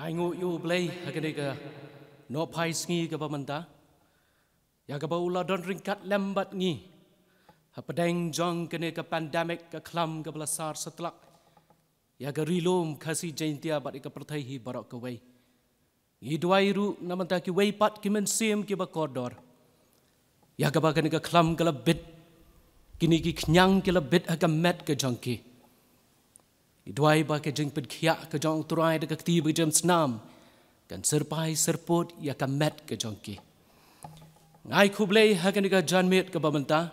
ai ngu yu play hagani ka no pais ngi ka pamanta ya ka baula don ringkat lembat ngi hapadeng jong kene ka pandemic ka klam ka belasar setlak ya ka rilom kasi jaintia bat ka perthai hi barok ka wei ngi duai ru namanta ki wei pat ki men sim ki ba kodor ya ka ba kene ka klam ka lebit kini ki knyang ki lebit ha ka met ka jongki Idwai ba ke jeng pedkhia ke jong turai de kakti be jem snam kan serpai serpot ya ka met ke jongki ngai khublei ha kan ka janmet ke bamanta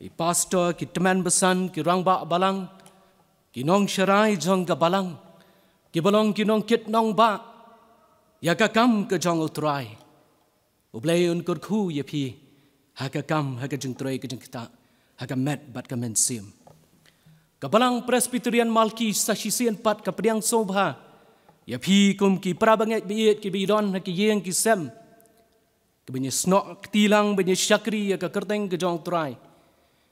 I pastor ki teman besan ki rangba balang ki nong sharai jong ka balang ki balong ki nong kit nong ba ya ka kam ke jong turai ublei un kur khu ye phi ha ka kam ha ka jeng turai ke jeng kita ha ka met bat ka men sim Kabalang Presbyterian Malki sasisian pat kapediang sobha ya phi kum ki prabanget biit ki bidon ha ki yeng ki sem ke benye snok tilang benye syakri ya ka kerteng ke jong trai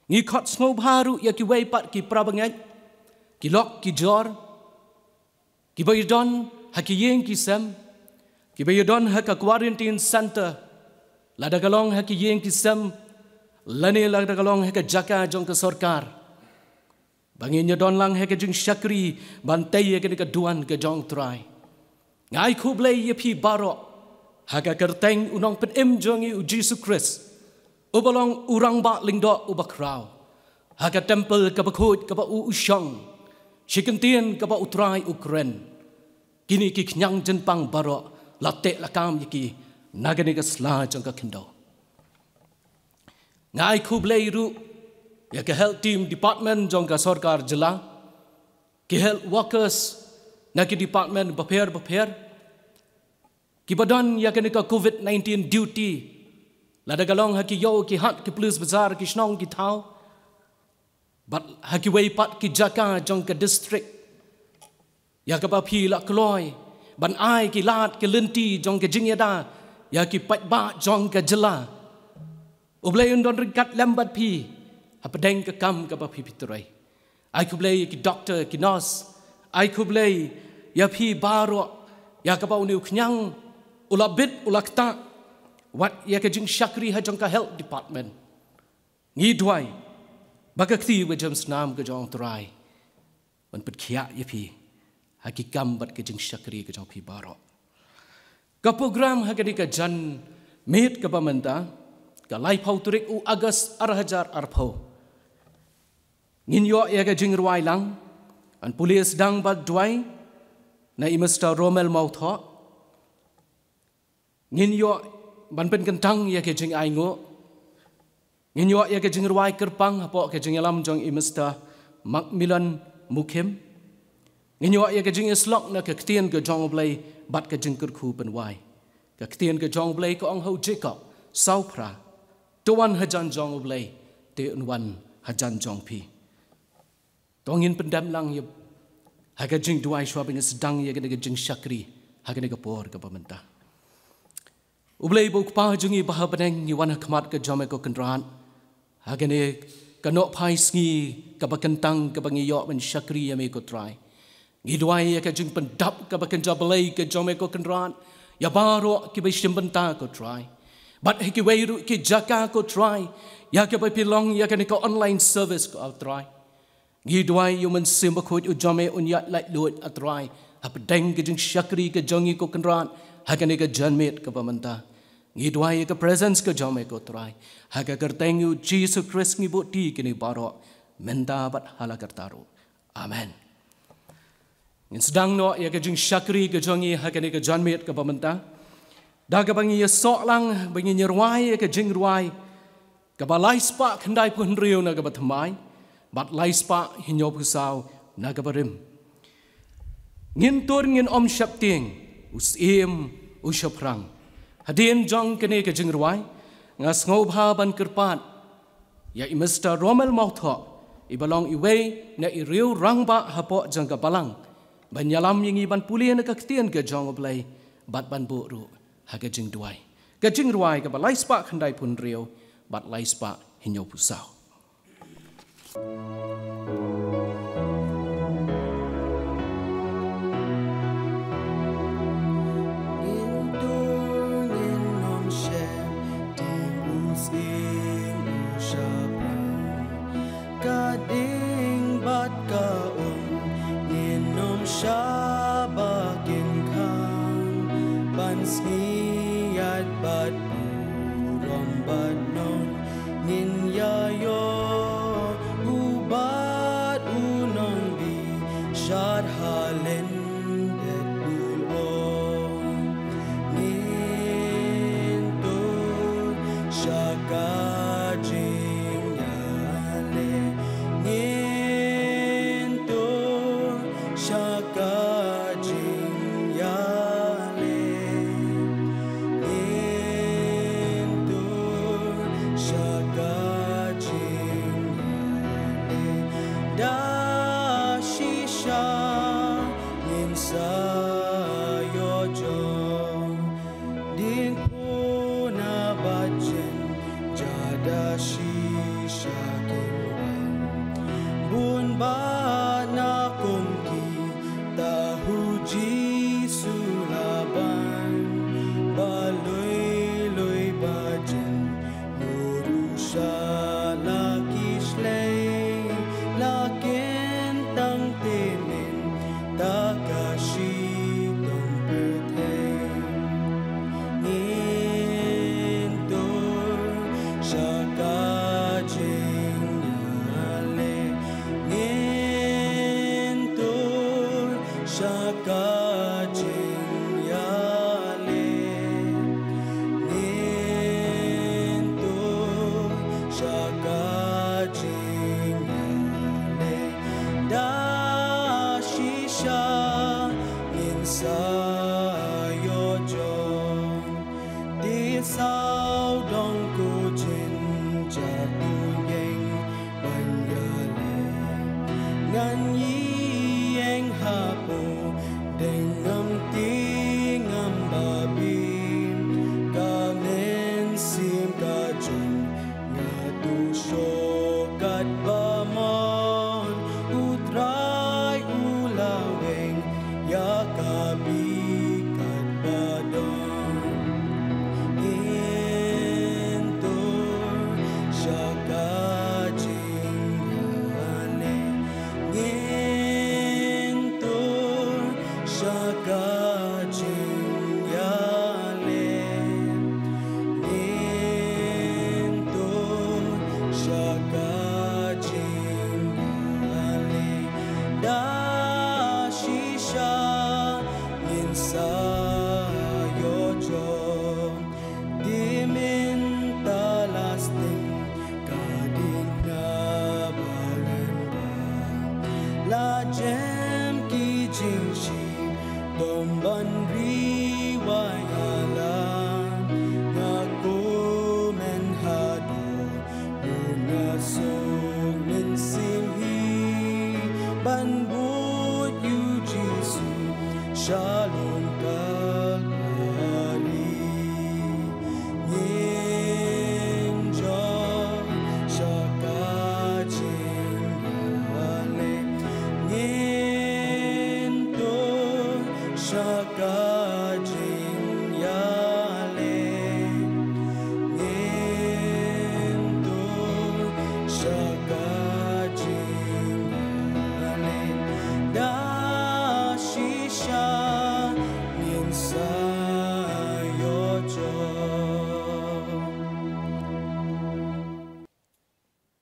ngi khot snobha ru ya ki wei pat ki prabanget ki lok ki jor ki bidon ha ki yeng ki sem ki bidon ha ka quarantine center lada galong ha ki yeng ki sem lane lada galong ha ka jaka jong ka sarkar Banginya don lang he ke jing syakri bantai ye ke duan ke jong trai ngai khublei ye phi baro haga kerteng unong pen em jongi u Jesus Christ ubalong urang ba lingdo ubakrau haga temple ke bakhut ke ba u ushang shikentien ke ba utrai ukren kini ki knyang jenpang baro latte lakam yiki nagani ke sla jong ka khindo ngai khublei ru Ya ke health team department jong ka sarkar jila ke health workers na ki department bapher ki badan ya ke ka COVID-19 duty lada galong ha ki yo ki hat ki police bazar ki snong ki thau bat ha ki wei pat ki jaka jong ka district ya ka ba phi la kloi ban ai ki lat ki lenti jong ka jingyada ya ki pat ba jong ka jila ublei undon ringkat lambat phi Hapadeng ke kam ke bapi piturai. Ai kublei ki doktor ki nurse. Ai kublei ya phi baro ya ka bau niu knyang ulabit ulakta wat ya ke jing syakri ha jong ka health department. Ngi duai bagakti we jam snam ke jong turai. Man pet khia ya phi ha ki kam bat ke jing syakri ke jong phi baro. Ka program ha ke ka jan met ke pamenta ka lai phau turik u August 2020 Nginyo ya ke jing ruai lang an pulis dang bat duai na imesta Romel Mautho Nginyo ban pen kentang ya ke jing aingo Nginyo ya ke jing ruai kerpang apo ke jing alam jong imesta Macmillan Mukim Nginyo ya ke jing islok na ke ktien ke jong blai bat ke jing kerkhu pen wai ke ktien ke jong blai ko ong ho Jacob Saupra Tuan hajan jong blai te unwan hajan jong pi Tongin pendam lang ye haga jing duai shwa bing sedang ye ke jing syakri haga ne por ke pamenta ublei bu pa jungi bah beneng ni wan khmat ke jome ko kendran haga ne kanok pai sngi ke bakentang ke bangi yo ben syakri ye me ko try ngi duai ye ke jing pendap ke baken jabalai ke jome ko kendran ya baro ke be shimbenta ko try but he wei ru ke jaka ko try ya ke be pilong ya ke ne ko online service ko try Ngi duai yu men sim bakhut u jome unya lai lut atrai hapadeng ke jing syakri ke jongi ko kenran hagane ke janmet ke pamanta ngi duai ke presence ke jome ko trai haga kerteng yu Jesus Christ ngi boti kini baro menda bat hala kertaru amen ngin sedang no ya ke jing syakri ke jongi hagane ke janmet ke pamanta daga bangi ye sok lang bangi nyerwai ke jing ruai ke balai spa khandai pun riu na ke batmai Bat lai spa hinyo pusau nagabarim. Ngin tur ngin om syap ting usim usyaprang. Hadin jong kene ke jingruai ngas ngobha ban kerpat ya imesta Romel Mautho ibalong iwe na iriu rangba hapo jang ka balang banyalam yingi ban pulien ka ktien ke jong oblai bat ban bu ru haga jing duai. Ka jingruai ka balai spa khandai pun riu bat lai spa hinyo pusau.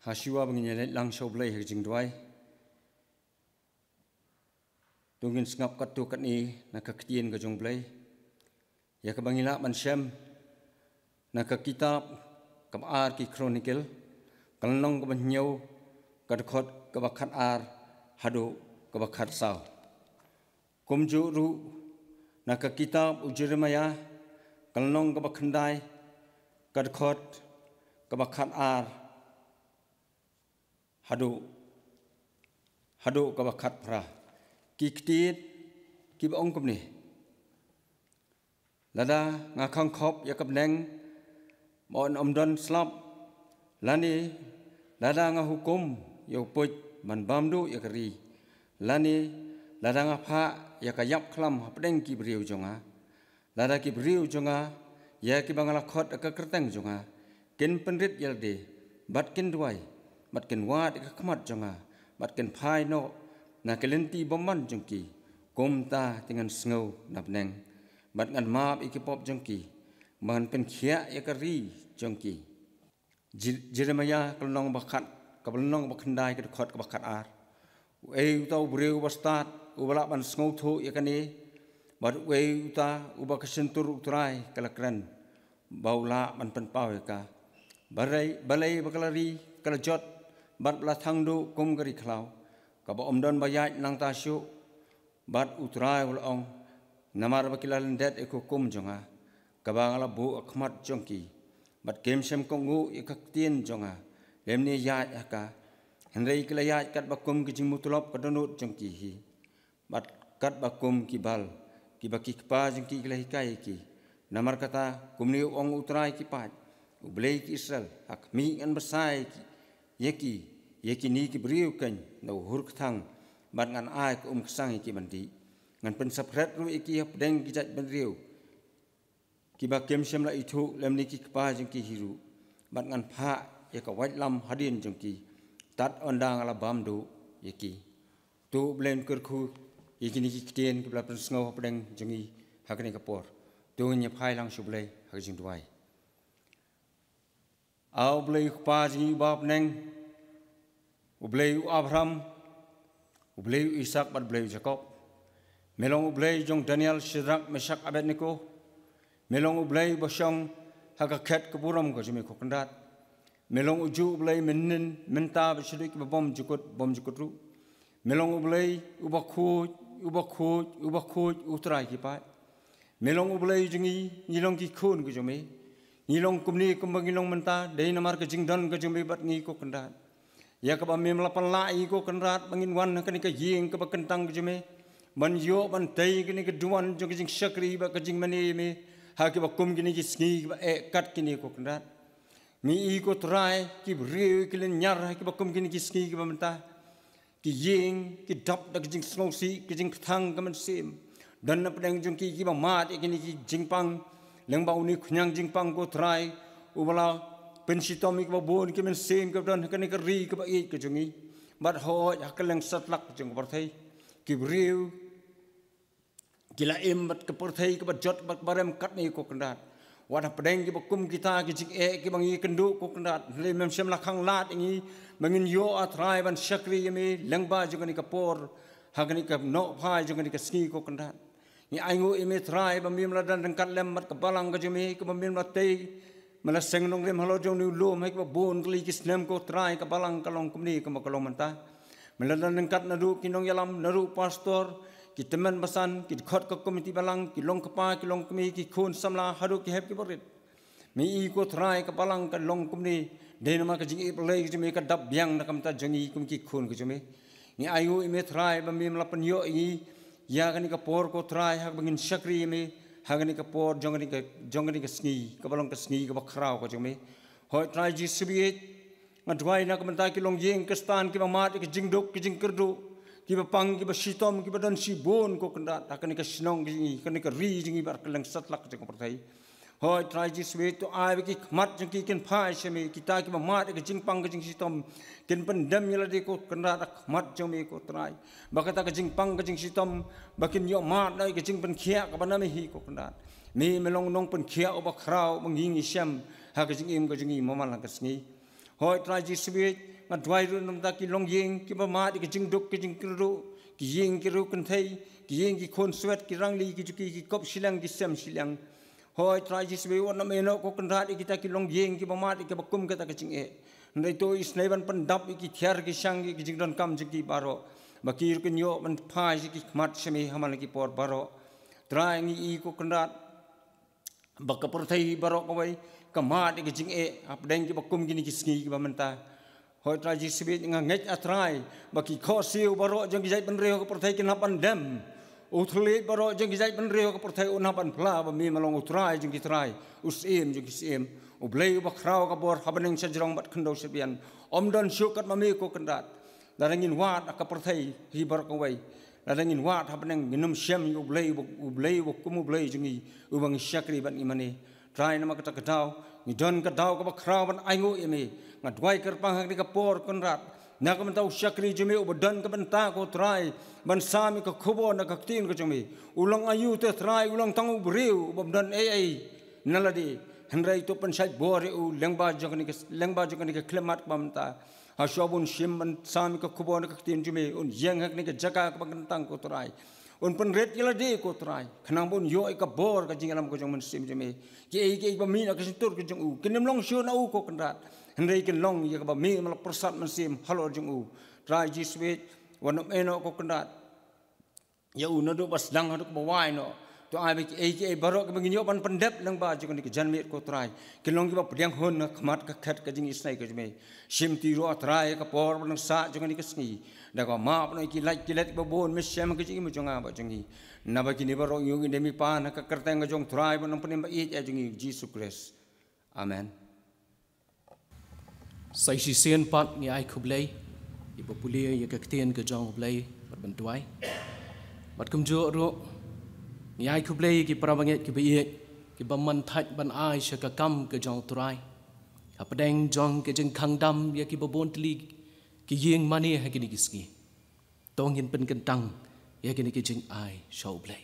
Hasiwa menginyalit lang soblay hajing duai. Tungin sengap katu kat ni nakaktian ke jongblay. Ya kebangila mansyam nakakitab kabar ki chronicle kalnong kebanyaw kadkhot kebakat ar hadu kebakat saw. Kumju ru nakakitab Jeremiah kalnong kebakandai kadkhot kebakat ar hadu kebakat pra kiktit kibong kumni lada ngakang khop yakabneng mon omdon slap lani lada ngahukum yopuj man bamdu yakari lani lada ngapha yakayap klam hapdeng kibriu jonga lada kibriu jonga ya kibangala khot akakerteng jonga ken penrit yalde batkin duai batkin wad ikakmat jonga batkin phai no na kelenti bomman jongki komta dengan sengau napneng bat ngan map ikipop jongki man pen khia yakari jongki Jeremiah kalnong bakat kabelnong bakandai ke khot bakat ar uta ubreu bastat ubala ban sngau thu yakani bar uta uba kesentur utrai kalakran baula ban penpau ka balai bakalari kalajot bat belathangdu kum gari khlau kaba omdon bayat nang tasyu bat utrai ulong namar bakilan det ekukum jonga kaba ngala bu akhmat jongki bat kem sem kongu ikaktien jonga lemni yat aka henrei kilayat kat bakum ki jimutulop kadonut jongki hi bat kat bakum ki bal ki baki kpa jongki kilahikai ki namar kata kumni ong utrai ki pat ublei ki Israel hak mi an besai ki yeki ni ki briu kan no hurk thang bat ngan ai ko kesang ki bandi ngan pen sapret ru iki deng ki jat benriu ki ba kem sem la itu lem ni ki kpa jeng ki hiru bat ngan pha ya ka wait lam hadin jeng ki tat ondang ala bam du yeki tu blen kur khu yeki ni ki kten ki bla pen sngo pedeng jengi hakni ka por tu nya phai lang su blei ha jing duai au blei kpa jeng bab neng ublei Abraham ublei Ishak bat blei Jacob melong ublei jong Daniel Shadrach Meshach Abednego melong ublei bosong hagaket keburam ko jemi ko kandat melong uju ublei menin menta besidik bom jukut ru melong ublei ubakhuj utrai ki pat melong ublei jengi ngilong ki khun ko jemi ngilong kumni kumbangilong menta dei namar ke jingdan ko jemi bat ngi ko kandat ya ka bam melapan lai ko kanrat bangin wan kan ka ying ka bakentang jeme ban yo ban tei kini ka duan jong jing syakri ba ka jing mani me ha ki bakum kini ki sngi ba e kat kini ko kanrat mi I ko trai ki briu ki len nyar ki bakum kini ki sngi ki bamenta ki ying ki dap da jing sngosi ki jing thang ka man sim dan na pedang jong ki ba mat kini ki jingpang leng ba uni khunyang jingpang ko trai ubala pensitom ik babon ki men sem ka don kan ka ri ka ba I ka jungi bat ho ya ka leng satlak jung parthai ki briu kila em bat ka parthai ka bat jot bat barem kat ni ko kandat wada pedeng ki bakum kita ki jing e ki bangi kendu ko kandat le mem sem lakhang lat ngi bangin yo atrai ban syakri yemi lengba jung ni ka por hagani ka no phai jung ni ka ski ko kandat ni aingu ime trai ba mim la dan kat lem mat ka balang ka jumi ka mim la tei malah sengnong rem halo jong ni lom hai ka bon kli ki snem ko trai ka balang kalong kumni ka makalong manta malah dan kat nadu kinong yalam naru pastor ki teman basan ki khot ka komiti balang ki long kapa ki long kumi ki khun samla haru ki hep ki borit mi I ko trai ka balang ka long kumni de nama ka jing iplei ki jumi ka dab biang na kamta jongi kum ki khun ki jumi ni ayu ime trai ba mim la pan yo I ya kan ka por ko trai hak bangin syakri me hagani ka por jongani ka sngi ka balong ka sngi ka bakrau ka jome hoi trai ji sibiet ngadwai na ka menta ki long yeng ka stan ki mat ki jingdok ki jingkerdu ki bapang ki basitom ki badan si bon ko kanda takani ka snong ki kan ka ri jingi bar ka lang satlak ka parthai hoi trai ji sibiet to ai ki mat jing ki ken phai seme kita ki mat ki jingpang ki jingsitom ken pendam yala de ko kanda mat jome ko trai bakata ka jingpang ka jingsitom bakin yo mat dai ka jing pen khia ka baname hi ko kanda mi melong nong pen khia oba khrau manging isyam ha ka jing im ka jingi momal ka sngi hoi trai ji sibiet ngadwai ru nam ta ki long yeng ki ba mat ki jingdok ki jingkru ki yeng ki ru kan thai ki yeng ki khon swet ki rangli ki juki ki kop silang ki sem silang hoi trai ji sibiet wan me no ko kan kita ki long yeng ki ba mat ki ba kum ka ta ka jing e ndai to isnaiban pandap ki thiar ki sang ki jingdon kam jiki baro bakir kin yo man phai ki mat semi hamal ki por baro trai ngi I ko kandat baka porthai baro ko wai ka mat ki jing e apdeng ki bakum ki ni ki sngi ki bamenta hoi trai ji sibit nga ngej atrai baki kho siu baro jeng ki jai ban reo ko porthai ki napan dem uthli baro jeng ki jai ban reo ko porthai unapan pla ba mi malong utrai jeng ki trai usim jeng ki sim ublei bakrau ka bor habaneng sajrong bat khndo sebian omdon syukat mami ko kandat darangin wat ka porthai hi bar ko wai darangin wat habaneng minum syam ublei kum ublei jungi ubang syakri ban imani trai nama kata kadau ni don kadau ka bakrau ban aingu ime ngadwai kerpang hak ka por kandat na ka mentau syakri jumi ubadan ka benta ko trai ban sami ka khubo na ka tin ko jumi ulang ayu te trai ulang tangu briu ubdan ai naladi henrai to pen sai bore u lengba jogani ka klemat pamta Hasyabun sim man sami ka kubon ka tin jume un yang hak ni ka jaga ka pangkentang ko trai. Un penret kila de ko trai. Kanang bun yo ka bor ka jingalam ko jong man sim jume. Ke ba mi na ka sintur ko jong u. Kenem long syo na u ko kendrat. Hendai ken long ya ka ba mi mal persat man sim halo jong u. Trai jiswet wanam eno ko kendrat. Ya u no do bas dang haduk ba wai no. To ai ke barok ke bangin yo pan pendep lang ba jong ni ke janmet ko trai. Ken long ki ba pediang hon na khamat ka khat ka jing isnai ko jume. Sim ti ro trai ka por ban sa jong ni ke sngi. Da ko ma pa no ki let ba bon mes sem ke jing mo jong a ba jong ni. Na ba ki ni barok yo ni demi pa na ka kerteng jong trai ban pan ba i jong ni Jesus Christ. Amen. Sai si sen pat ni ai khublei ibu pulia ya kaktian ke jong blei berbentuai bat kumjo ro ni ai khublei ki prabanget ki biye ki baman that ban ai shaka kam ke jong trai apdeng jong ke jeng khang dam ya ki babon tli ki yeng mani ha ki ni kiski tong hin pen kentang ya ki ni ki jeng ai show blei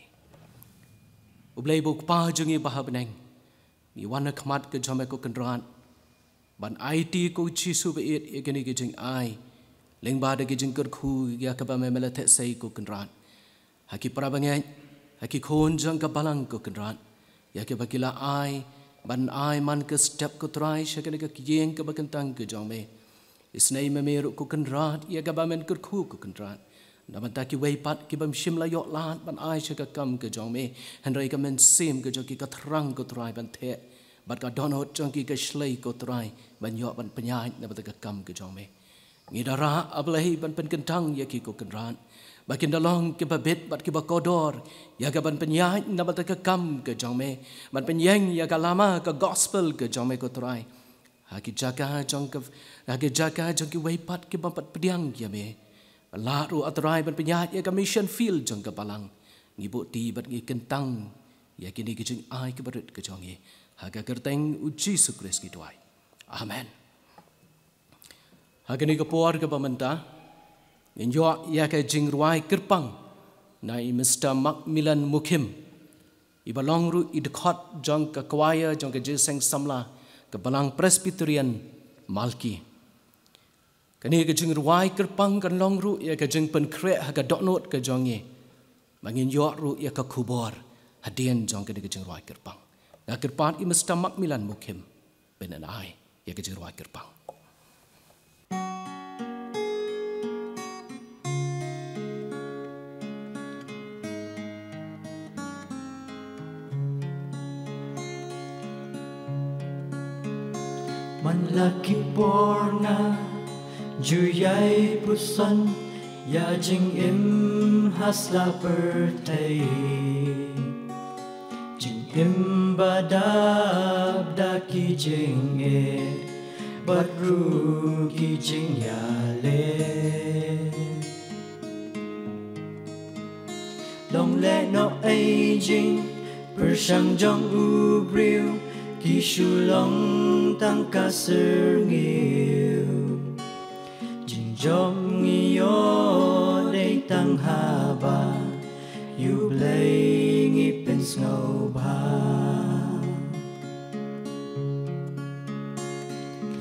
ublei bu pa jong i bah beneng ni wana khmat ke jome ko kendran ban IT ko chisu be it ya ki ni ki jeng ai leng ba de ki jeng ker khu ya ka ba me mela the sai ko kendran ha ki prabanget ha ki khon jong ka balang ko kendran ya ke bakila ai ban ai man ke step ko trai shakene ka yeng ka bakantang ke jong me isnai me meru ko kendran ya ka ba men ker khu ko kendran na ban ta ki wei pat ki bam shim la yo lat ban ai shaka kam ke jong me henrai ka men sim ke jong ki ka thrang ko trai ban the bat ka donot jong ki ka shlei ko trai ban yo ban penyai na bat ka kam ke jong me ngidara ablahi ban pen kentang ya ki ko kendran bakin dalong ke babet bat ke bakodor ya ga ban penyai na bat ka kam ke jong me ban penyeng ya ga lama ka gospel ke jong me ko trai ha ki jaga jong ki wei pat ke ban pat pediang ya me la ru atrai ban penyai ya ga mission field jong ka balang ngibu ti bat ngi kentang ya ki ni ke jing ai ke barit ke jong ye ha ga kerteng u Jesus Christ ki tuai amen ha ni ke por ke pamenta Injo ya ke jing ruai kerpang na i Mr. Macmillan Mukim i balong ru i dekhot jong ke choir jong ke jeseng samla ke balang Presbyterian Malki kani ke jing ruai kerpang kan long ru ya ke jing pen kre ha ke doknot ke jong ye mangin yo ru ya ke kubor hadien jong ke jing ruai kerpang na kerpan i Mr. Macmillan Mukim benan ai ya ke jing ruai kerpang Man laki borna juyai pusan ya jing im hasla pertai jing im badab daki jing e badru ki jing ya le long le no ai jing persang jong ubriu ki shulong tang ka serngil jing jom ngiyo dei tang haba you playing ipin snow ba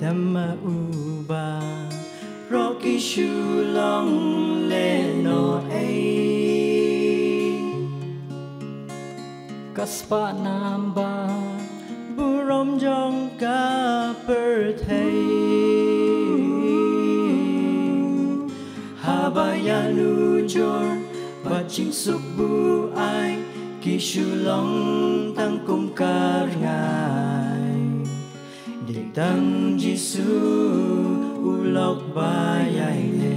tama uba rocky shulong le no ai kaspa namba burom jong ka perthei habayanu jor baching suk bu ai ki shulong tang kum kar ngai de tang jisu ulok bayai le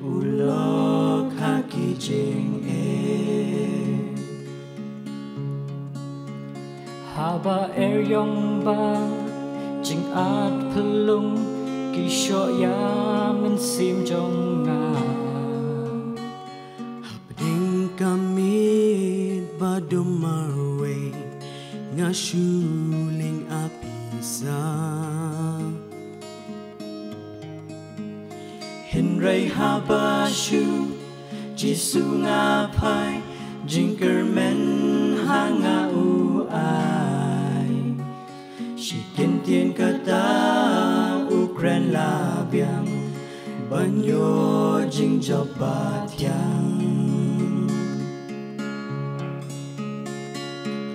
ulok haki jing haba yong ba jing at pelung kisho ya min sim jong nga habding kamit badum marwe nga shuling apisa hinray haba shu jisu nga pai jinkermen hanga u Shikin tien kata ukren labiang banyo jing jobat yang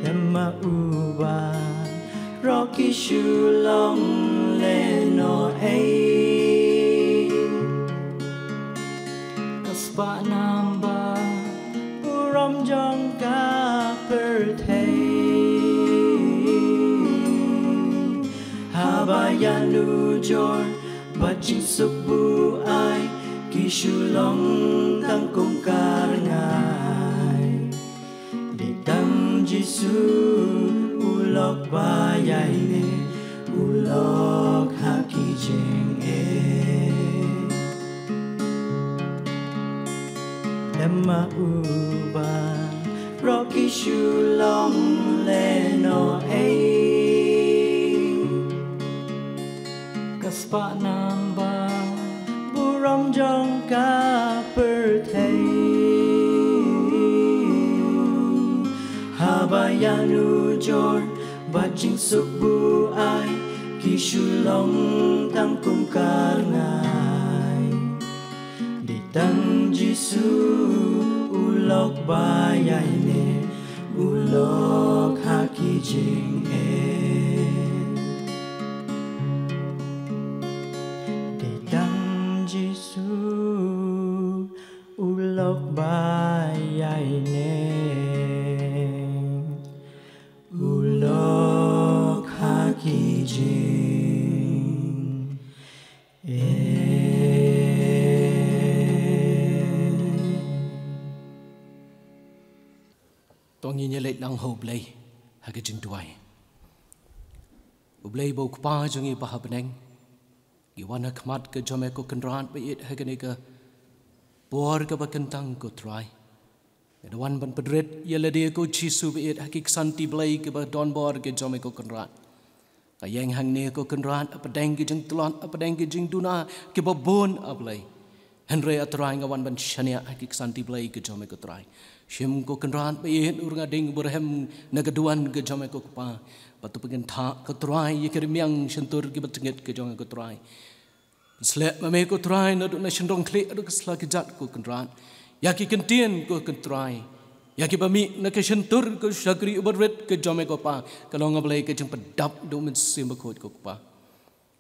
Emma uba Rocky shulong leno Kaspa namba Uram jong ka Habayanu jor Bajing subu ay Kishulong tang kong karangai Ditang Jisu Ulok bayay ne Ulok haki jeng Emma uba Rocky shulong leno Kaspa namba Buram jong ka Habayanu jor Bajing subu ay Kishulong tang kong karangai Ditang Jisu Ulok bayay ne Ulok haki jing Ditang Jisu Ulok bayay ne Ulok haki jing Tong nyi lệ nang ho blay hagi jing tuai Ublay bo kpa jongi pahabneng Giwana khmat ke jome ko kenran pe it hagani ka Bor ka bakentang ko try Dawan ban pedret yelade ko chisu be it hakik santi blay ke ba don bor ke jome ko kenran Kayeng hang ne ko kenran apadeng ke jing tulon apadeng ke jing duna ke ba bon ablay Henry atrai ngawan ban shania hakik santi blay ke jome ko try Shim ko kenran pe it uranga ding burhem nagaduan ke jome ko pa Patu pengen tha ko try yekermiang sentur ke batengit ke jome ko try Slep mame ko try na do na shendong kle adu kesla ke jat ko kenran Yaki kentien ko kentrai Yaki bami na ke sentur ko syakri ubarret ke jome ko pa Kalau ngablay ke jeng pedap do men simbakot ko pa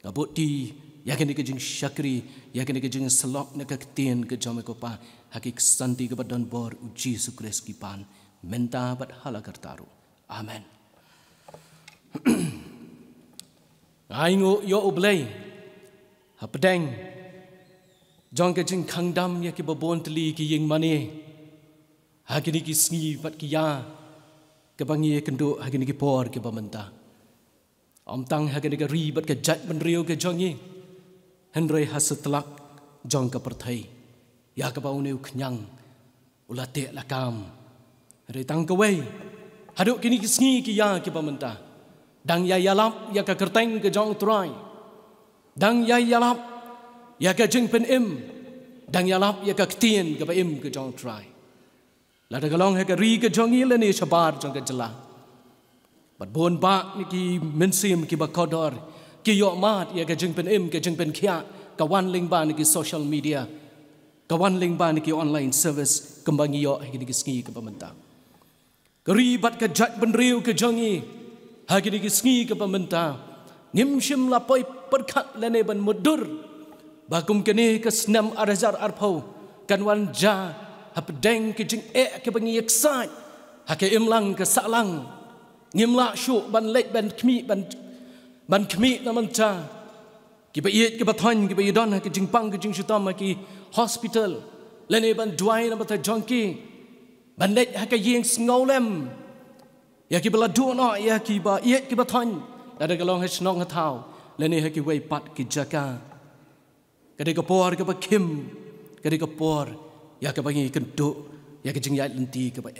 Kabut di Yaki ni ke jeng syakri Yaki ni ke jeng selok na ke ketien ke jome ko pa Haki kesanti ke badan bor uji sukres kipan Menta bat halakar taru Amen Aingo yo ublay Hapadeng Jong ke jing khang dam ya ki babon tli ki ying mani Hagini ki sngi pat ki ya Ke bangi kendo hagini ki por ke bamenta Om tang hagini ka ri bat ke jat ban rio ke jongi Henry hasetlak jong ka perthai Ya ka baune uknyang ulate lakam Henry tang ka wei Haduk kini ki sngi ki ya ke bamenta Dang ya yalap ya ka kerteng ke jong turai Dang ya yalap Ya ka jing pen im Dang yalap ya ka ktien ka ba im ka jong try Lada galong ha ka ri ka jong ile ni shabar jong ka jala Bat bon ba ni ki mensim ki ba kodor Ki yo mat ya ka jing pen im ka jing pen kia Ka wan ling ba ni ki social media Ka wan ling ba ni ki online service Kembang yo ha ki sngi ka ba menta Ka ri bat ka jat ben riu ka jong i Ha ki sngi ka ba menta Nim shim la poi perkat lene ban mudur Bakum kene ke senam arazar arpau kan wanja hapdeng ke jing ke bangi eksat hake imlang ke salang ngimla shu ban lek ban kmi ban kmi namanta ki ba yet ke bathon ki ba yidon ke jing pang ke jing shutam ki hospital lene ban duai namata jonki ban lek hake yeng snolem ya ki bala duno ya ki ba yet ke bathon ada galong hasnong hatau lene hake wei pat ki jaka Kadai kapor ke bakim, kadai kapor ya ke bangi kentuk, ya ke jengyat lenti ke ba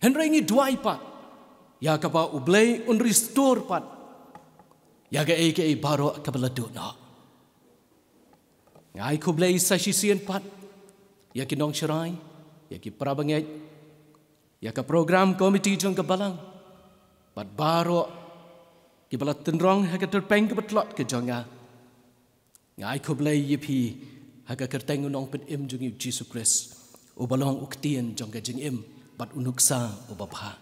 Henry ngi duai pat, ya ke ba ublay un restore pat, ya ke baro ke beladuk nak. Ngai ku blay sasisian pat, ya ke nong cerai, ya ke prabanget, ya ke program komiti jong ke balang, pat baro ke belat tenrong ya ke terpeng ke betlot ke jonga. Ngai ku blay yipi haga kerteng unong pen im jungi Jesus Christ ubalong uktien jong ka jing im bat unuksa ubapha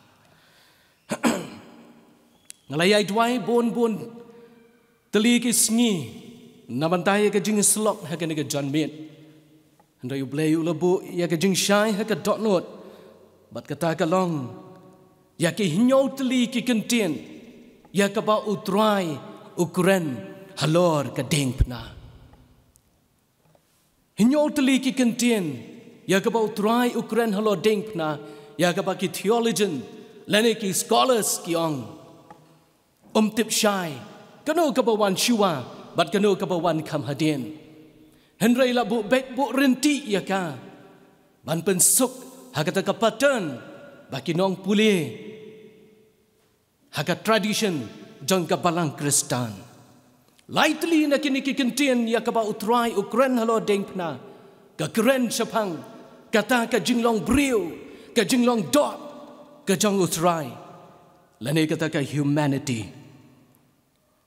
ngalayai duai bon teli ki sngi nabantai ka jing slok haga ni ka John Met handai ublei ulabu ya ka jing shai haga dot note bat kata ka long ya ki hinyo teli ki kentien ya ka ba utrai ukuren halor ka deng pna hinyo teli ki kentien ya ka ba utrai ukuren halor deng pna ya ka ba ki theologian lene ki scholars ki ong tip shai kanu ka ba wan shua bat kanu ka ba wan kam hadin henrei la bu bet bu renti ya ka ban pen suk hakata ka pattern baki nong puli haka tradition jong ka balang Kristan lightly na kini kintien ya ka ba utrai ukren halo dengpna ka kren sapang kata ka jinglong briu ka jinglong dot ka jong utrai lane kata ka humanity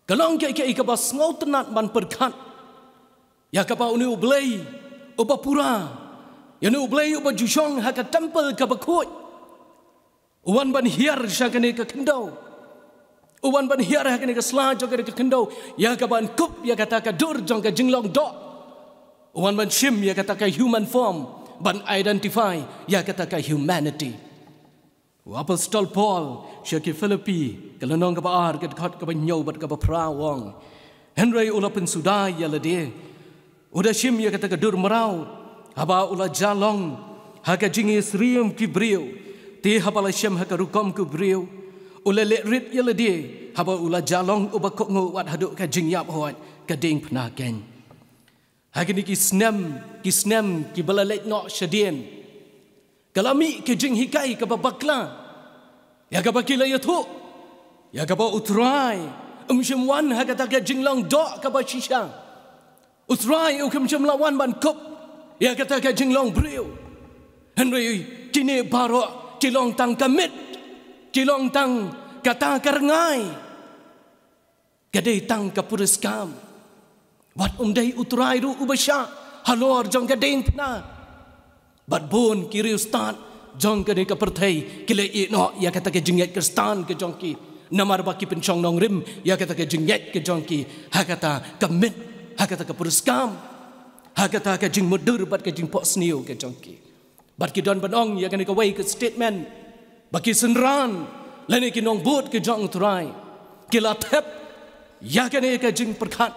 kalong ka ka ba snautenat man perkat ya ka ba uni ublei uba pura ya nu ublei uba jujong haka temple ka ba khoi uwan ban hiar syakane ka kendau uwan ban hiar hakane ka sla jong ka kendau ya ka ban kup ya kata ka dur jong ka jinglong dot uwan ban shim ya kata ka human form ban identify ya kata ka humanity Apostol Paul syaki Filipi kalanong ka baar ka khat ka banyo bat ka prawong Henry ula pensudai ya lade uda shim ya kata ka dur marau haba ula jalong haka jingi srium ki brio ti haba la shim haka rukom ku brio ula le rit ya lade haba ula jalong uba ko ngo wat haduk ka jing yap hot ka ding pna ken hagini ki snem ki balalek no shadien kalami ke jing hikai ka babakla ya ka bakila yathu ya ka ba utrai shimwan ha ka ta ka jinglong do ka ba shisha utrai shimlawan ban kup ya ka ta ka jinglong briu henry kini baro kilong tang kamit kilong tang kata karangai kadai tang ka puriskam wat dai utrai ru ubasha halor jong ka ding pna But bon kiri ustad jong ke deka perthai kile no ya kata ke jinget kristan ke jongki namar baki penchong nong rim ya kata ke jinget ke jongki hakata kamit hakata ke puruskam hakata ke jing mudur bat ke jing pok sniu ke jongki bat ki don banong ya ke way ke statement baki senran lene ki nong bot ke jong turai kila tep ya ke jing perkat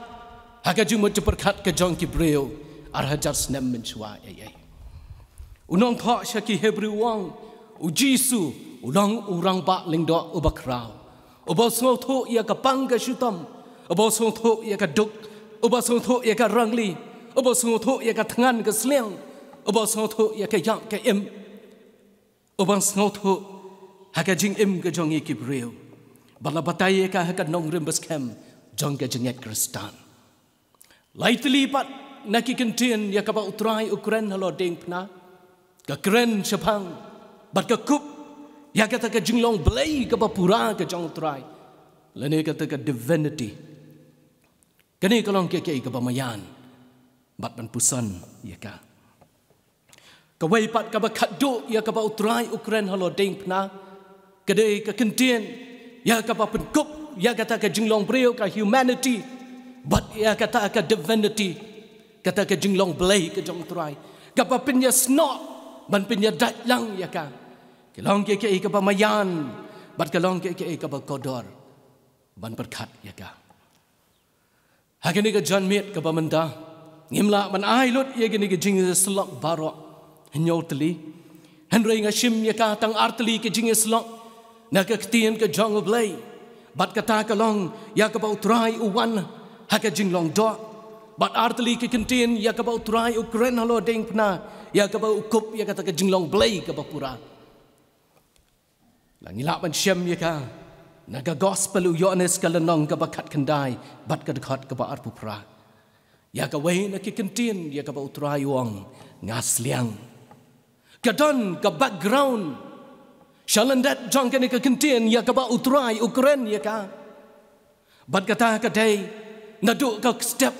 haka jing mut perkat ke jongki breu arhajar snem menchwa ai Unong thok syaki Hebrew wang ujisu ulang urang ba lingdo ubakrau uba song tho ya ka pang ka shutam uba song tho ya ka duk uba song tho ya ka rangli uba song tho ya ka thangan ka sleng uba song tho ya ka yang ka im uba song tho ha ka jing im ka jong ki breu bala batai ka ha ka nong rim baskem jong ka jinget kristan lightly pat naki kentien ya ka ba utrai ukren halo ding pna ka keren sepang bat ka kup ya kata ka jinglong blai ka pura ka jong trai lene kata ka divinity kani kalong ke ka pamayan bat ban pusan ya ka wai pat ka ba khaddo ya ka ba utrai ukren halo ding pna kade ka kentien ya ka ba pen kup ya kata ka jinglong breu ka humanity bat ya kata ka divinity kata ka jinglong blai ka jong trai ka ba pen ya snot ban pinya datlang ya ka kelong ke ka pamayan bat kelong ke ka kodor ban berkat ya ka hakini ka John Met ka pamenda ngimla man ai lut ya gini ke jing slok barok nyotli henry ngashim ya ka tang artli ke jing slok na ka ktien ka jong blai bat kata kelong ya ka ba utrai uwan haka jinglong do bat artli ke kentien ya ka ba utrai ukren halo ding pna ya ka ba ukup ya kata ka jinglong blai ka ba pura langila ban syam ya ka naga gospel u Yohanes ka lanong ka ba khat kandai bat ka khat ka ba arpu pra ya ka wai na ki kentin ya ka ba utrai wong ngasliang ka don ka background shalandat jong ka ni ka kentin ya ka ba utrai ukren ya ka bat kata ka dai nadu ka step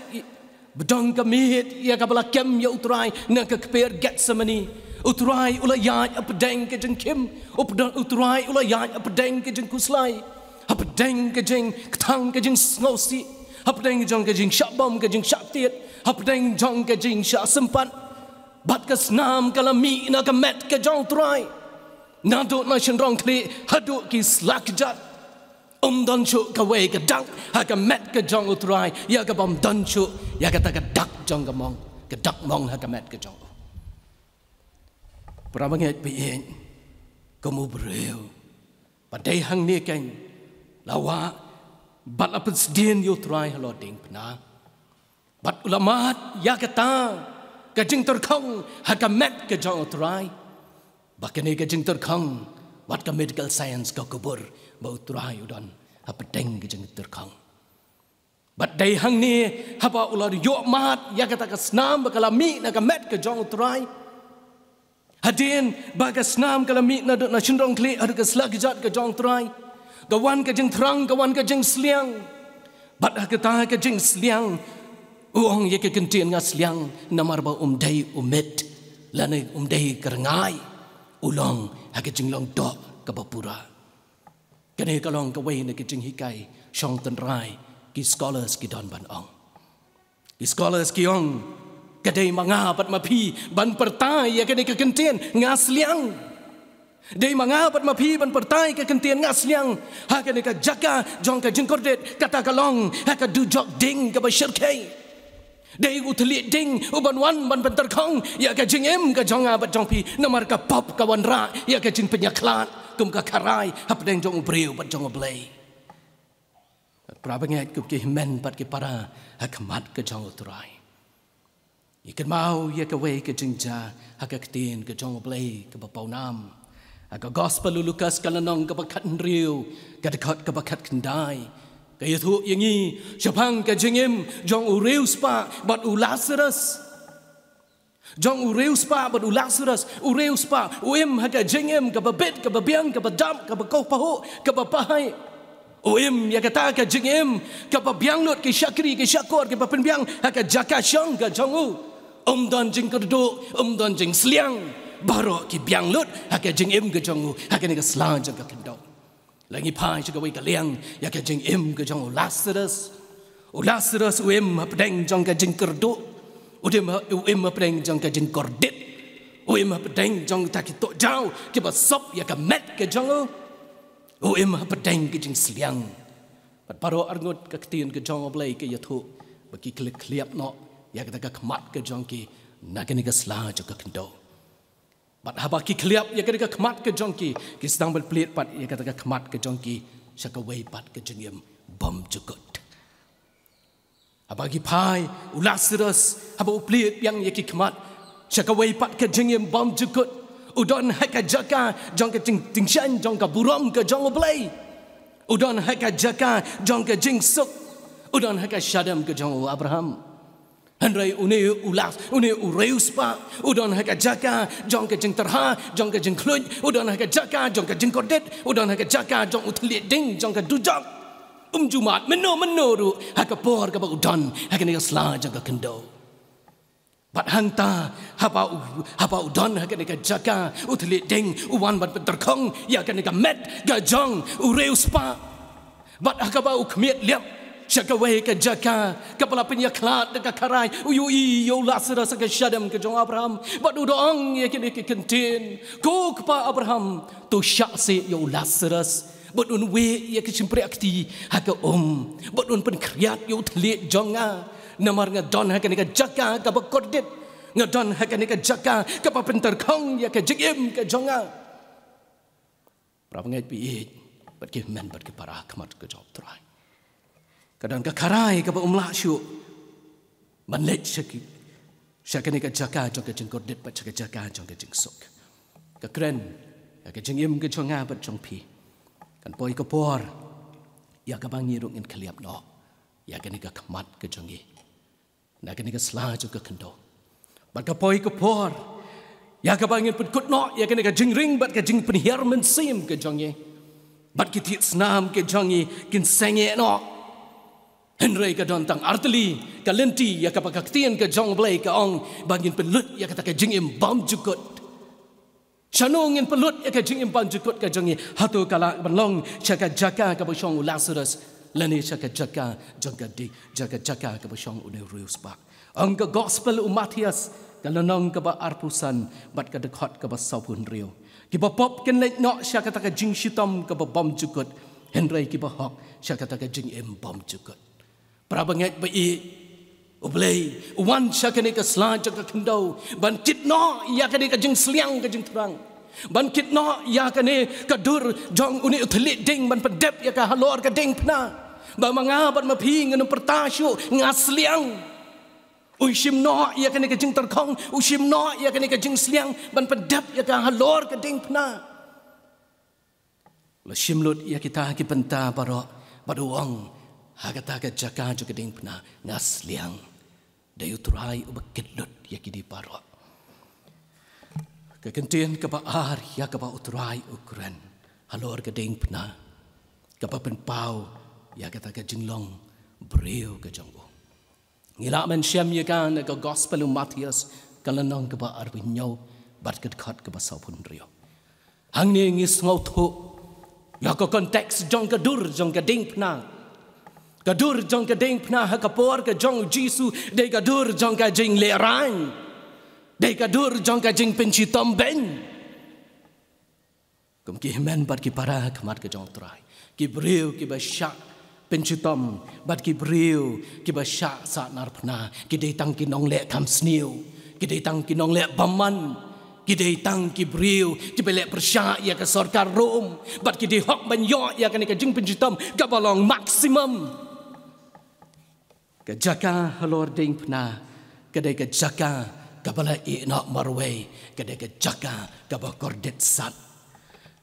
Bedong kamit ya kabala kem ya utrai na ka kper Getsemani. Utrai ula ya apedeng ke jeng kim. Utrai ula ya apedeng ke jeng kuslai. Apedeng ke jeng ketang ke jeng sngosi. Apedeng jong ke jeng syabam ke jeng syaktiet. Apedeng jong ke jeng syak sempat. Bat ke senam kalami na kemet ke jong utrai. Nadut na shenrong kli hadut ki slakjat. Dan chu ka wei ka dak ha ka met ka jong utrai ya ka bom dan chu ya ka ta ka dak jong ka dak mong ha ka met ka jong. Prabanget pi ko mu breu. Padai hang ni kan lawa bat apes din yu utrai halo ding pna. Bat ulamat ya ka ta ka jing terkhong ha ka met ka jong utrai. Bakane ka jing terkhong wat ka medical science ka kubur bau turai udan apedeng ke jeng terkang. Bat day hang ni haba ular yok mat ya kata ka snam bakalami na ka met ke jong turai. Hadin baga snam kalami na na shinrong kli ada ka slagjat ke jong turai. Gawan ke jeng terang gawan ke jeng sliang. Bat kata ke jeng sliang uang ye ke kentien nga sliang namar ba day umet lane day kerengai ulang ha ke jeng long dok ka bapura. Kene kalong kawai na kijing hikai syong tenrai ki scholars ki don ban ong. Ki scholars ki ong kadai manga pat mapi ban pertai ya kene ka kentien ngasliang. Dei manga pat mapi ban pertai ka kentien ngasliang. Ha kene ka jaka jong ka jingkordet kata kalong ha ka dujok ding ka ba syirkai. Dei utli ding uban wan ban penterkong ya ka jingem ka jonga bat jong pi namar ka pop ka wan ra ya ka jing penyaklat. Kum ka karai hapdeng jong breu bat jong blai. Prabanget kum ki men bat ki para hakamat ka jong utrai. Ikan mau ya ka wei ka jingja hakatin ka jong blai ka bapau nam. Ka gospel Lukas kalanong ka bakat riu ka dekat ka bakat kendai. Ka yathu yangi syapang ka jingem jong ureu spa bat u Lazarus. Jong ureu spa bat u Lazarus ureu spa uim haka jengem ka babet ka babiang ka badam ka bakau paho ka bapahai uim ya kata ka jengem ka babiang lot ki syakri ki syakor ki bapenbiang haka jaka syong ka jongu dan jeng kerdo dan jeng sliang baro ki biang lot haka jengem ka jongu haka ni ka slang jeng ka kendau langi pai ka wei ka liang ya ka jengem ka jongu Lazarus uim hapdeng jong ka jeng kerdo uim apdeng jong ka jing kordet uim apdeng jong ta ki to jau ki ba sop ya ka met ka jong uim apdeng ki jing sliang pat paro arngot ka tin ka jong oblai ka yathu ba ki kliap no ya ka ta ka kmat ka jong ki na ka ni ka sla jo ka kendo pat haba ki kliap ya ka ka kmat ka jong ki stang bal plit pat ya ka ta ka kmat ka jong ki sha ka wei pat ka jingem bom jukut. Abagi pai Lazarus haba uplit yang yaki kemat syakawai pat ke jengem bom jukut udon haka jaka jong ke ting shan jong ka buram ke jong oblai udon haka jaka jong ke jing suk udon haka syadam ke jong Abraham handrai une ureus pa udon haka jaka jong ke jing terha jong ke jing kluj udon haka jaka jong ke jing kordet udon haka jaka jong utlit ding jong ke dujak Jumat meno ru haka por ka ba udan haka ni sla jaga kendo bat hangta haba udan haka ni ka jaka utli ding uwan bat terkong ya haka ni ka met ga jong ureu spa bat haka ba ukmiet liap syaka wei ka jaka kapala penyaklat ka karai uyui yo Lazarus ka syadam ka jong Abraham bat udong ya kini ki kentin ko ka Abraham tu syak se yo Lazarus Bodun we ya kecimpri akti haka bodun pen kriat yo telit jonga namar nga don haka ni ka jaka ka bakordet nga don haka ni ka jaka ka papentar kong ya ka jigim ka jonga prabangai pi bat ki men bat ki para kamat ka job try kadang ka karai ka ba umla syu manlet syaka ni ka jaka jong ka jingkordet bat jaka jong ka jingsuk ka kren ka jingim ka jonga bat jong pi kan poi ka por ya ka bangi rung in kliap no ya ka ni ka kmat ka jongi na ka ni ka sla jo ka kendo bat ka poi ka por ya ka bangi put kut no ya ka ni ka jingring bat ka jing penhiar men sim ka jongi bat ki tit snam ka jongi kin senge no Henry ka don tang arteli ka lenti ya ka pakaktian ka jong blay ka ong bangin pelut ya kata ka jingim bam jukut. Shanongin pelut ya ka jingim bam jukut ka jongi hatu kala banlong chaka jaka ka bosong Lazarus lani chaka jaka jongka di jaka ka bosong une Rius bak. Ang ka gospel Matias kalanong ka ba arpusan bat ka dekat ka ba saupun rio. Ki ba pop ken lek no sya kata ka jing shitam ka ba bam jukut. Henry ki ba hok sya kata ka jing em bam jukut. Prabangat ba i ublay wan sya kani ka slan ka kendo ban kit no ya kani ka jing sliang ka jing terang ban kit no ya kani ka dur jong uni uthlit ding ban pedep ya ka halor ka ding pna ba manga ban mapi ngano pertasyo ngasliang ushim no ya kani ka jing terkong ushim no ya kani ka jing sliang ban pedep ya ka halor ka ding pna la shimlut ya kita ki penta baro baduang Hagata ka jaka juga ding pna ngasliang dayu turai ubakidlut ya kidi paro. Kekentian ka baar ya ka ba uturai ukuran halor ka ding pna ka ba penpau ya kata ka jinglong breu ka jonggo. Ngila men syam ya kan ka gospel Matias kalanong ka ba arbinyo bat kat ka ba saupun rio. Hang ni ngis ngau thu ya ka konteks jong ka dur jong ka ding pna. Kadur jong ka ding pna ha kapor ka jong Jisu de kadur jong ka jing lerang de kadur jong ka jing pencitom ben kum ki men bat ki para kamat ka jong trai ki breu ki ba syak pencitom bat ki breu ki ba syak sa nar pna ki de tang ki nong le kam sniu ki de tang ki nong le baman ki de tang ki breu ki be le persya ya ka sarkar rom bat ki de hok ban yo ya ka ni ka jing pencitom ka balong maksimum Kejaka halor ding pna kedai kejaka kabala ina marway kedai kejaka kabah kordet sat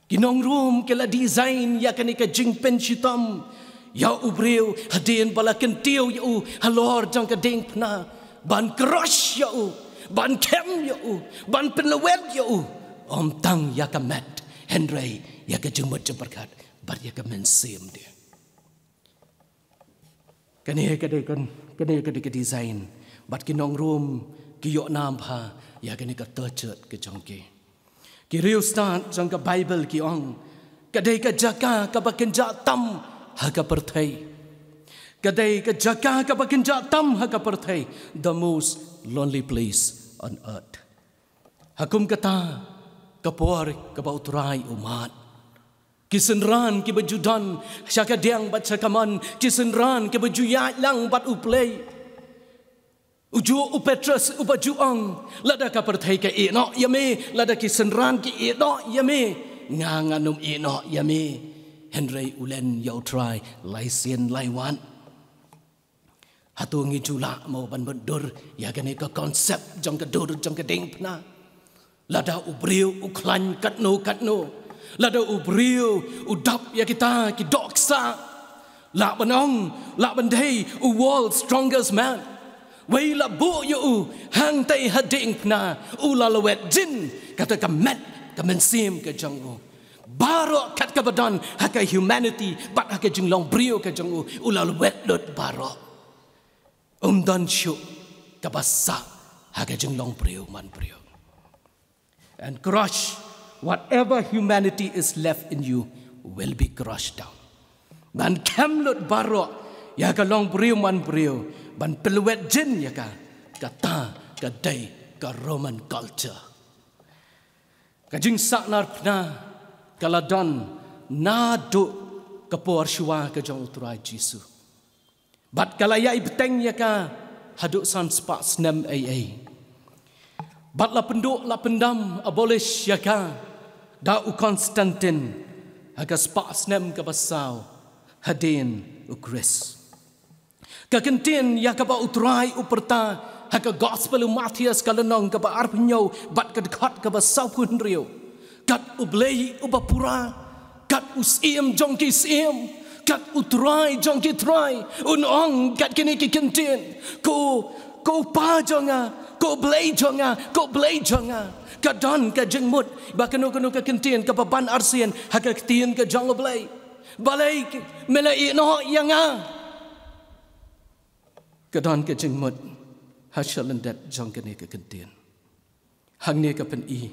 kinong room kela design ya kani ka jing penchitam ya ubreu hadin bala kentiu ya u halor jang ka ding pna ban crush ya u ban kem ya u ban penlewet ya u om tang ya ka met Henry ya ka jing berkat bar ya ka mensim dia Kani ka design bat kinong room ki yo nam pha ya kani ka terchet ke jongke ki real start jong ka Bible ki ong kadai ka jaka ka bakin jatam ha ka perthai kadai ka jaka ka bakin jatam ha ka perthai the most lonely place on earth hakum kata kapor ka bautrai umat Kisenran ki bajudan syaka diang bat syakaman kisenran ki baju lang bat uplay uju upetrus ubajuang lada ka perthai ka eno yame lada kisenran ki eno yame nganganum eno yame Henry ulen yau try laisien laiwan hatu ngi jula mau ban bendur ya gane ka konsep jong ka dur jong ka ding pna lada ubriu uklan katno Lada ubriu udap ya kita ki doksa la banong la bandai u world strongest man wei la bu yu hang tai hading pna u la lawet jin kata ka met ka mensim ka jangu baro kat ka badan haka humanity bat haka jinglong brio ka jangu u la lawet lot baro dan shu ka basa haka jinglong brio man brio and crush whatever humanity is left in you will be crushed down. Ban kamlut baro ya ka long brio man brio ban peluet jin ya ka kata kadai ka Roman culture. Kajing saknar pna kaladon nadu kapor shua ka jong uturai Jisu. Bat kalaya ibteng ya ka haduk san spa snem AA. Bat la penduk la pendam abolish ya ka da u Konstantin aga spas nem ka basau hadin u Chris ka kentin ya ka ba utrai uperta haka gospel Matias kalanong ka ba arpnyo bat ka dekat ka basau kun rio kat ublei ubapura kat usim jongki sim kat utrai jongki trai unong kat kini ki kentin ko pa jonga ko blei jonga kadon ka jengmut bakano ka kentin ka paban arsien haka ketien ka jong blei balai melai no yanga Kadon ke jing mut hashalan dat jong ke ne ke kentien. Hang ne ke pen I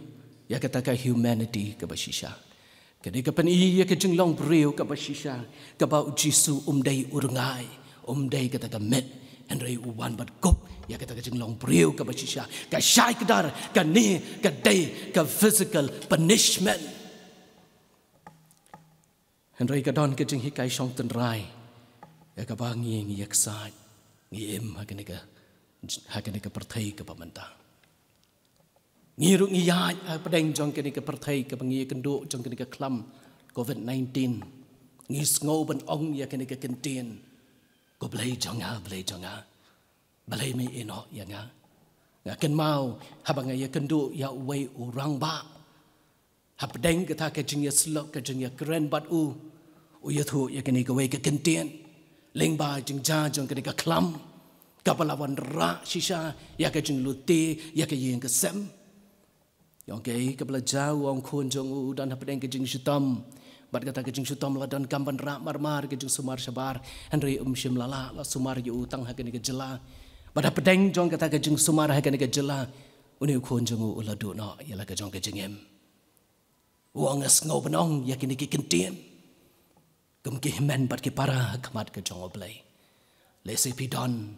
ya kata ka humanity ke bashisha. Kene ke pen I ya ke jing long breu ke bashisha ke ba Jisu dai urangai dai kata ka met Henry uwan bat gop ya kata ka jing long breu ke bashisha ka shai kedar ka ne ka dai ka physical punishment. Henry kadon ke jing hikai shong ten rai ya ka ba ngi yak sai ngi em hakene ka perthai ka pamanta. Ngiru ngi ya padeng jong kene ka perthai ka bangi kendo jong kene ka klam COVID-19 ngi sngo ban ong ya kene ka kentien ko blai jonga balai me eno ya nga ken mau habanga ya kendo ya wei urang ba habdeng ka ta ka jing ya slok ka jing ya kren bat u ya thu ya kene ka wei ka kentien leng ba jing ja jong kene ka klam kapalawan ra shisha ya ka jing luti ya ka yin ka sem yang kei kapala jauh orang kun jong dan habdeng ka jing shutam bat kata ka jing shutam la dan kamban ra marmar ka jing sumar shabar henry shim lala la sumar yu utang ha ka ni ka jela bat habdeng jong kata ka jing sumar ha ka ni ka jela uni kun jong la du no ya la ka jong ka jing em wang as ngau benong ya kini ki kentien kum ki men bat ki para kamat ka jong oblai lesi pidon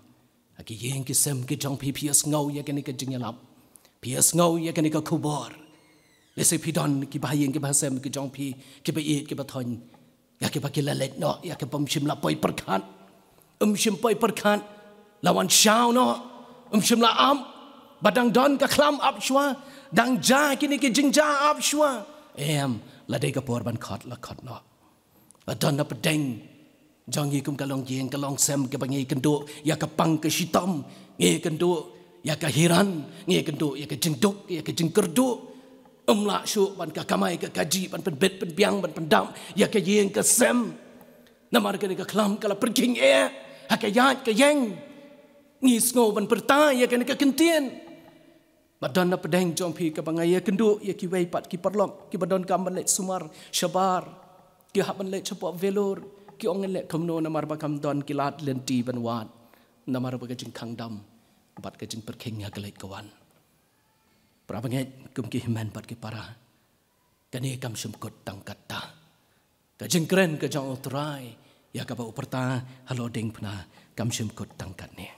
aki yeng ki sem ki jong pi pias ngau ya kini ka jing lap pias ngau ya kini ka kubor lesi pidon ki bahayeng ki bahasem ki jong pi ki ba it ki ba thon ya ki ba ki lalet no ya ki pom shim la poi perkhat shim poi perkhat lawan shau no shim la am badang don ka klam ap shwa dang ja kini ki jing ja ap shwa em la de ka por ban khat la khat no adon na pedeng jong yi kum ka long yeng ka long sem ke bangi kendo ya ka pang ka shitam nge kendo ya ka hiran nge kendo ya ka jing duk ya ka jing kerdu la shu ban ka kamai ka kaji ban pen bet pen piang ban pendam ya ka yeng ka sem namar ka ni ka klam ka la perking ha ka yat ka yeng ngi sngo ban perta ya ka ni ka kentien badan na pedeng jong pi ka bangaya kendo ya ki wei pat ki parlok ki badon kam ban le sumar shabar ki ha ban le chapok velor ki ong le kamno namar ba kam don ki lat lenti ban wat namar ba ka jing khang dam bat ka jing perking ya ka le kawan prabanget kum ki himan bat ki para kani kam sumkut tang kata ka jing kren ka jong utrai ya ka ba uperta halo ding pna kam sumkut tang kat ne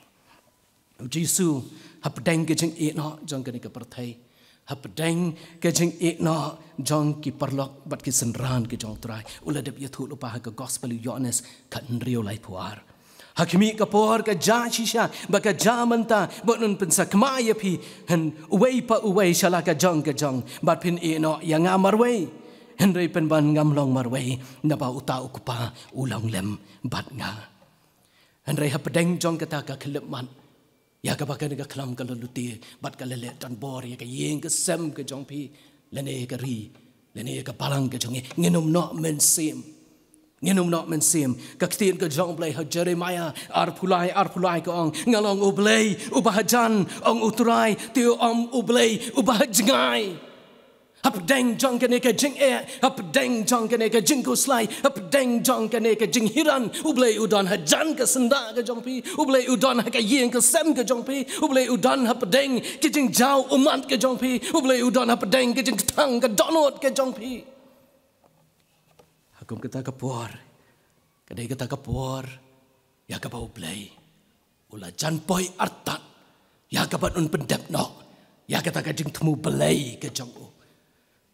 Jisu habdeng ke jing e no jong kani ka perthai habdeng ke jing e no jong ki parlok bat ki senran ke jong trai ula de yathu lupa ka gospel Yohanes kan rio lai puar hakimi ka por ka ja shisha ba ka ja manta bonun pensa kmaya pi hen uwei pa uwei shala ka jong bat pin e no yang amarwei henry pen ban ngam long marwei na ba uta ukupa ulang lem bat nga henry habdeng jong kata ka klepman ya ka bakan ka klam ka luti bat ka lele tan bor ya ka yeng ka sem ka jong pi lene ka ri lene ka palang ka jong nginum no men sim ka ktien ka jong blai ha Jeremiah ar pulai ka ong ngalong ublai ubahajan ong utrai tio ublai ubahajngai habdeng jong kane ka jing e habdeng jong kane ka jing ko slai habdeng jong kane ka jing hiran ublai udon hajan ka senda ka jong pi ublai udon ha ka yeng ka sem ka jong pi ublai udon habdeng ki jing jau umat ka jong pi ublai udon habdeng ki jing tang ka donot ka jong pi hakum kata ka por kadai kata ka por ya ka ba ublai ula jan poi artat ya ka bat un pendep no ya kata ka jing temu belai ka jong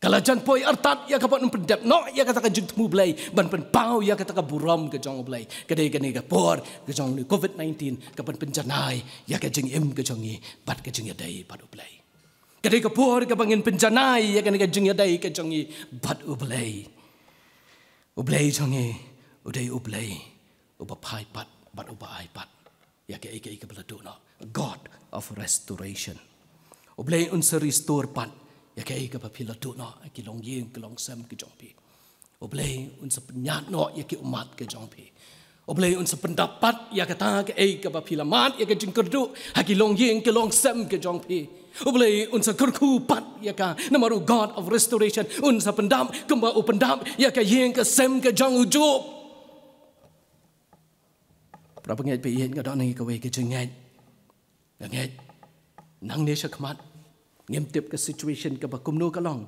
kalau jan poi artat ya kapan pendep no ya kata ka jing temu belai ban pen pau ya kata ka buram ke jong belai kadai kani ka por ke jong COVID-19 kapan penjanai ya ka jing em ke jongi bat ke jing dai bat belai kadai ka por ka bangin penjanai ya kani ka jing dai ke jongi bat belai jongi udai belai uba pai pat bat uba ai pat ya ka ike beladu no God of restoration belai unsa restore pat ya kai ka papila tu no ki long yeng ki long sem ki jong pi oblei un sa penyat no ya ki umat ke jong pi oblei un sa pendapat ya kata ke ka papila mat ya ke jing kerdu ha ki long yeng ki long sem ke jong pi oblei un sa kerku pat ya ka namaru God of restoration un sa pendam kemba u pendam ya ka yeng ke sem ke jong ujup Prabangai pe yen ngadon ngi kawe ke jengai. Ngai nang ne sakmat ngem tip ke situation ke bakumno kalong.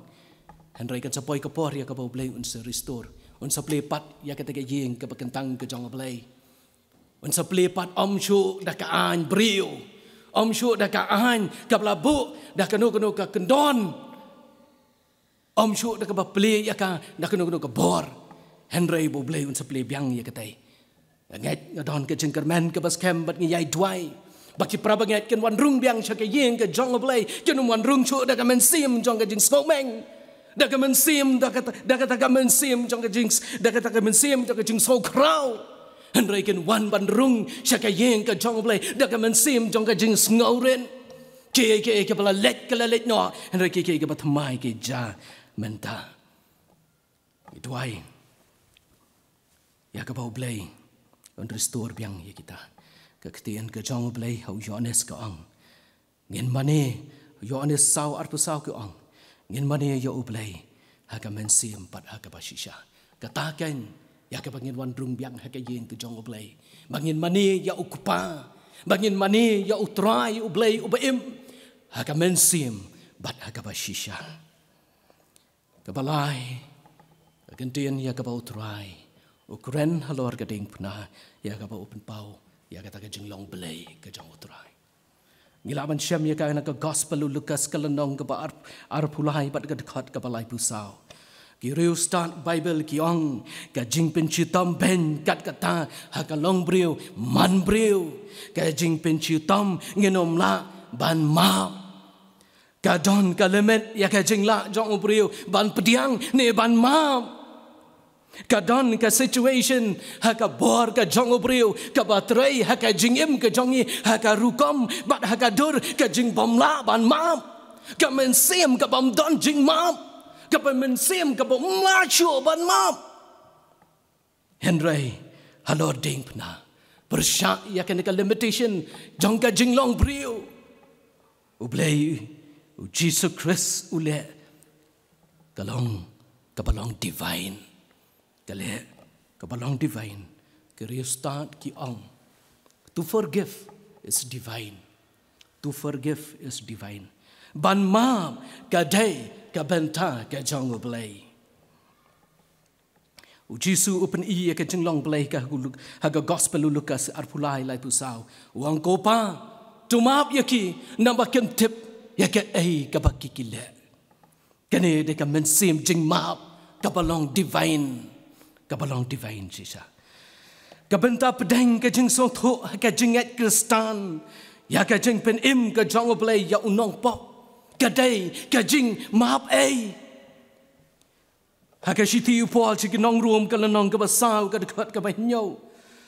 Henry kan sapoi ke por ya ke bau blay unsa restore. Unsa play pat ya ke tege yeng ke bakentang ke jong blay. Unsa play pat om shu dak an brio. Om shu dak an ke labu dak kanu ke kendon. Om shu dak ba play ya ka dak kanu ke bor. Henry bau blay unsa play biang ya ke tai. Ngai ngadon ke jengkermen ke bas camp bat ngi yai dwai. Baki prabangai ken wan rung biang sha ke yeng ke jong blay. Ken wan rung shu dak men sim jong ke jing smoke dah kemen sim dah kata kemen sim jong ke jings dah kata kemen sim jong ke jing so crowd Henry ken wan ban rung sha ke yeng ke jong blay dah kemen sim jong ke jing ngauren ke bala let no Henry ke batamai ke ja menta ituai ya ke bau blay on restore biang ya kita ke ketian ke jong blay hau Yohanes ke ang ngin mane Yohanes sau arpu sau ke ang ngin mane ya ublay haka mensim pat haka basisha katakan ya ke bangin wan rung biang haka yin ke jong ublay bangin mane ya ukupa bangin mane ya utrai ublay ubaim haka mensim bat haka basisha kabalai kentian ya ke bau utrai ukren halor gading puna ya ke bau open pau ya kata ke jinglong blay ke jong utrai Ngilaban syam ya ka ke gospel Lukas kelenong ke ba arpulai bat ke dekat ke balai pusau. Ki riu start Bible ki ong ka jing pen chitom ben kat kata ha ka long briu man briu ka jing pen chitom ngenom la ban ma ka don ka lemet ya ka jing la jong briu ban pediang ne ban ma Kadon ka situation haka bor ka jong obriu ka batrai haka jingim ka jongi haka rukom bat haka dur ka jing bomla ban mam ka mensim ka bom don jing mam ka mensim ka bom machu ban mam Henry halor ding pna bersyak ya kan ka limitation jong ka jing long briu ublay Jesus Christ ule kalong ka balong divine Kale kabalong divine kariyo start ki ong to forgive is divine ban ma kadai kabenta ka jong blay Jisu open i ka jinglong blay ka haga gospel Lukas arpulai lai pusau wang kopa tumap yaki nambaken tip yaka ai kabakikile kane de ka mensim jing map kabalong divine sisa. Kabenta pedang ke jing so tho ka jingat kristan ya ka jing pen im ka jong blay ya unong pop kadai ka jing map ai ha ka shiti upol chi nong room ka lanong ka basau ka dekat ka bahnyo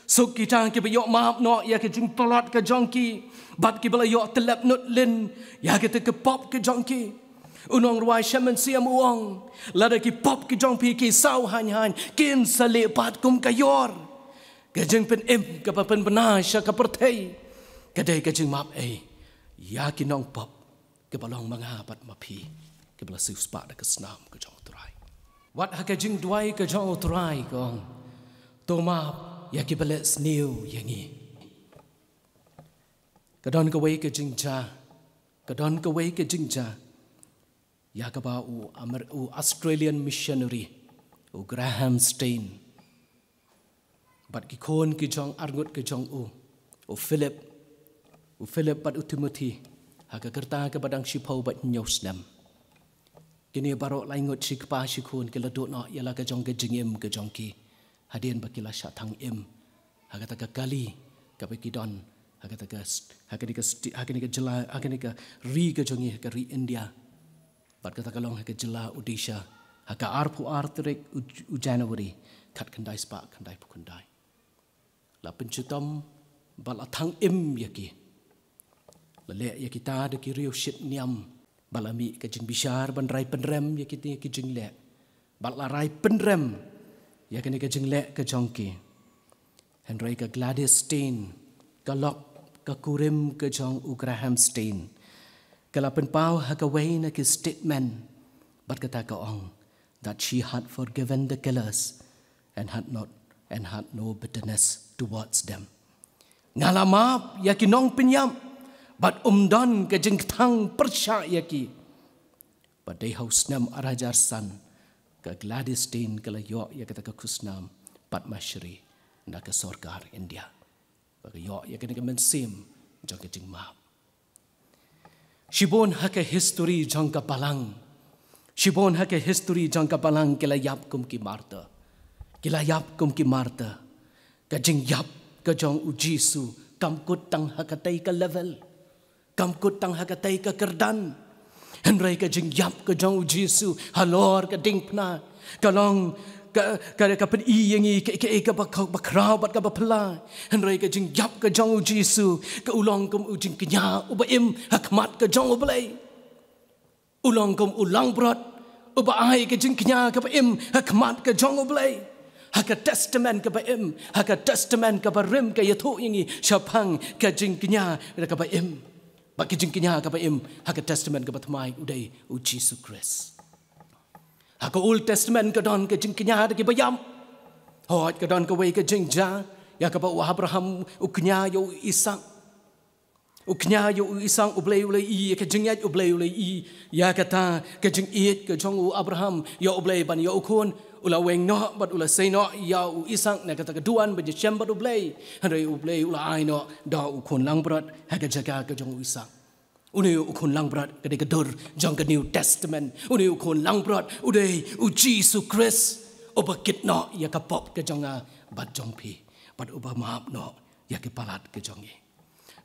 so kita ke yo map no ya ka jing tolat ka jongki bat ki bala yo telap nut lin ya ka te ke pop ka jongki Unong ruai shaman siam uang lada ki pop ki jong pi ki sau han kin salepat kum kayor kajeng pen em ka pen bena sha ka perthei kadai kajeng map ai ya ki nong pop ke balong manga pat mapi ke bala su spa da ka snam ka jong utrai wat ha kajeng duai ka jong utrai kong to map ya ki bala sniu yangi kadon ka wei ka jing cha kadon ka wei ka jing cha ya ka ba u Australian missionary u Graham Stein bat ki kon ki jong arngut ki jong u Philip bat u Timothy ha ka kerta ka badang shipau bat nyosnam kini baro laingot sik pa sikun ke ladut no yala ka jong ke jingim ke jong ki hadin bakila syatang im ha ka ta kali ka ki don ha ka jela ha ka ri ke jongi ka ri India Bat kata kalong haka jela Odisha haka arpu artrik u January kat kandai spa kandai pukandai la pencutam bal athang im yaki la le yaki ta de ki riu shit niam balami ka jing bishar ban rai penrem yaki ti ki jing le bal la rai penrem yakani ka jing le ka jongki Henry ka Gladys Stein ka lok ka kurim ka jong u Graham Stein Kalapan pau hakaway na ki statement but kata kaong that she had forgiven the killers and had no bitterness towards them. Ngalamap ya ki nong pinyam bat umdan ke jeng tang persya ya ki. Badai hausnam arajarsan ke Gladstone ke layok ya kata ke kusnam pat masyri na ke sorgar India. Bagi yok ya kena ke mensim jang ke jeng map. Shibon hake history jang ke palang. Shibon hake history jang ke palang ke layap kum ki marta. Ke layap kum ki marta. Ke jeng yap ke jang ujisu kam kut tang hakatai ke level. Kam kut tang hakatai ke kerdan. Henry ke jeng yap ke jang ujisu halor ke ding pna. Kalong ke pen i yang i ke bakrau bat ke bapla. Henry ke jeng yap ke jang ujisu ke ulang kum ujing kenya ubaim hakmat ke jang ublai. Ulang kum ulang berat ubai ke jeng kenya ke baim hakmat ke jang ublai. Haka testament ke baim, haka testament ke barim ke yathu yang i syapang ke jeng kenya ke baim. Bagi jengkinya ke baim, haka testament ke batmai udai uji Yesus Kristus. Haka Old Testament ke don ke jengkinya ke bayam. Hot ke don ke wei ke jengja, ya ke ba Abraham uknya yo Ishak. Uknya yo Ishak ublei i ke jengya ublei i ya kata ke jeng it ke jong Abraham yo ublei ban yo ukun ula weng no bat ula sei no ya Ishak na kata keduan ba jem bat ublei hari ublei ula ai no da ukun lang berat haka jaga ke jong Ishak. Uni ukun lang berat ke dur jong ke New Testament. Uni ukun lang berat udai uji Yesus Kristus obakit no ya ka pop ke jong bat jong pi bat uba maap no ya ke palat ke jong i.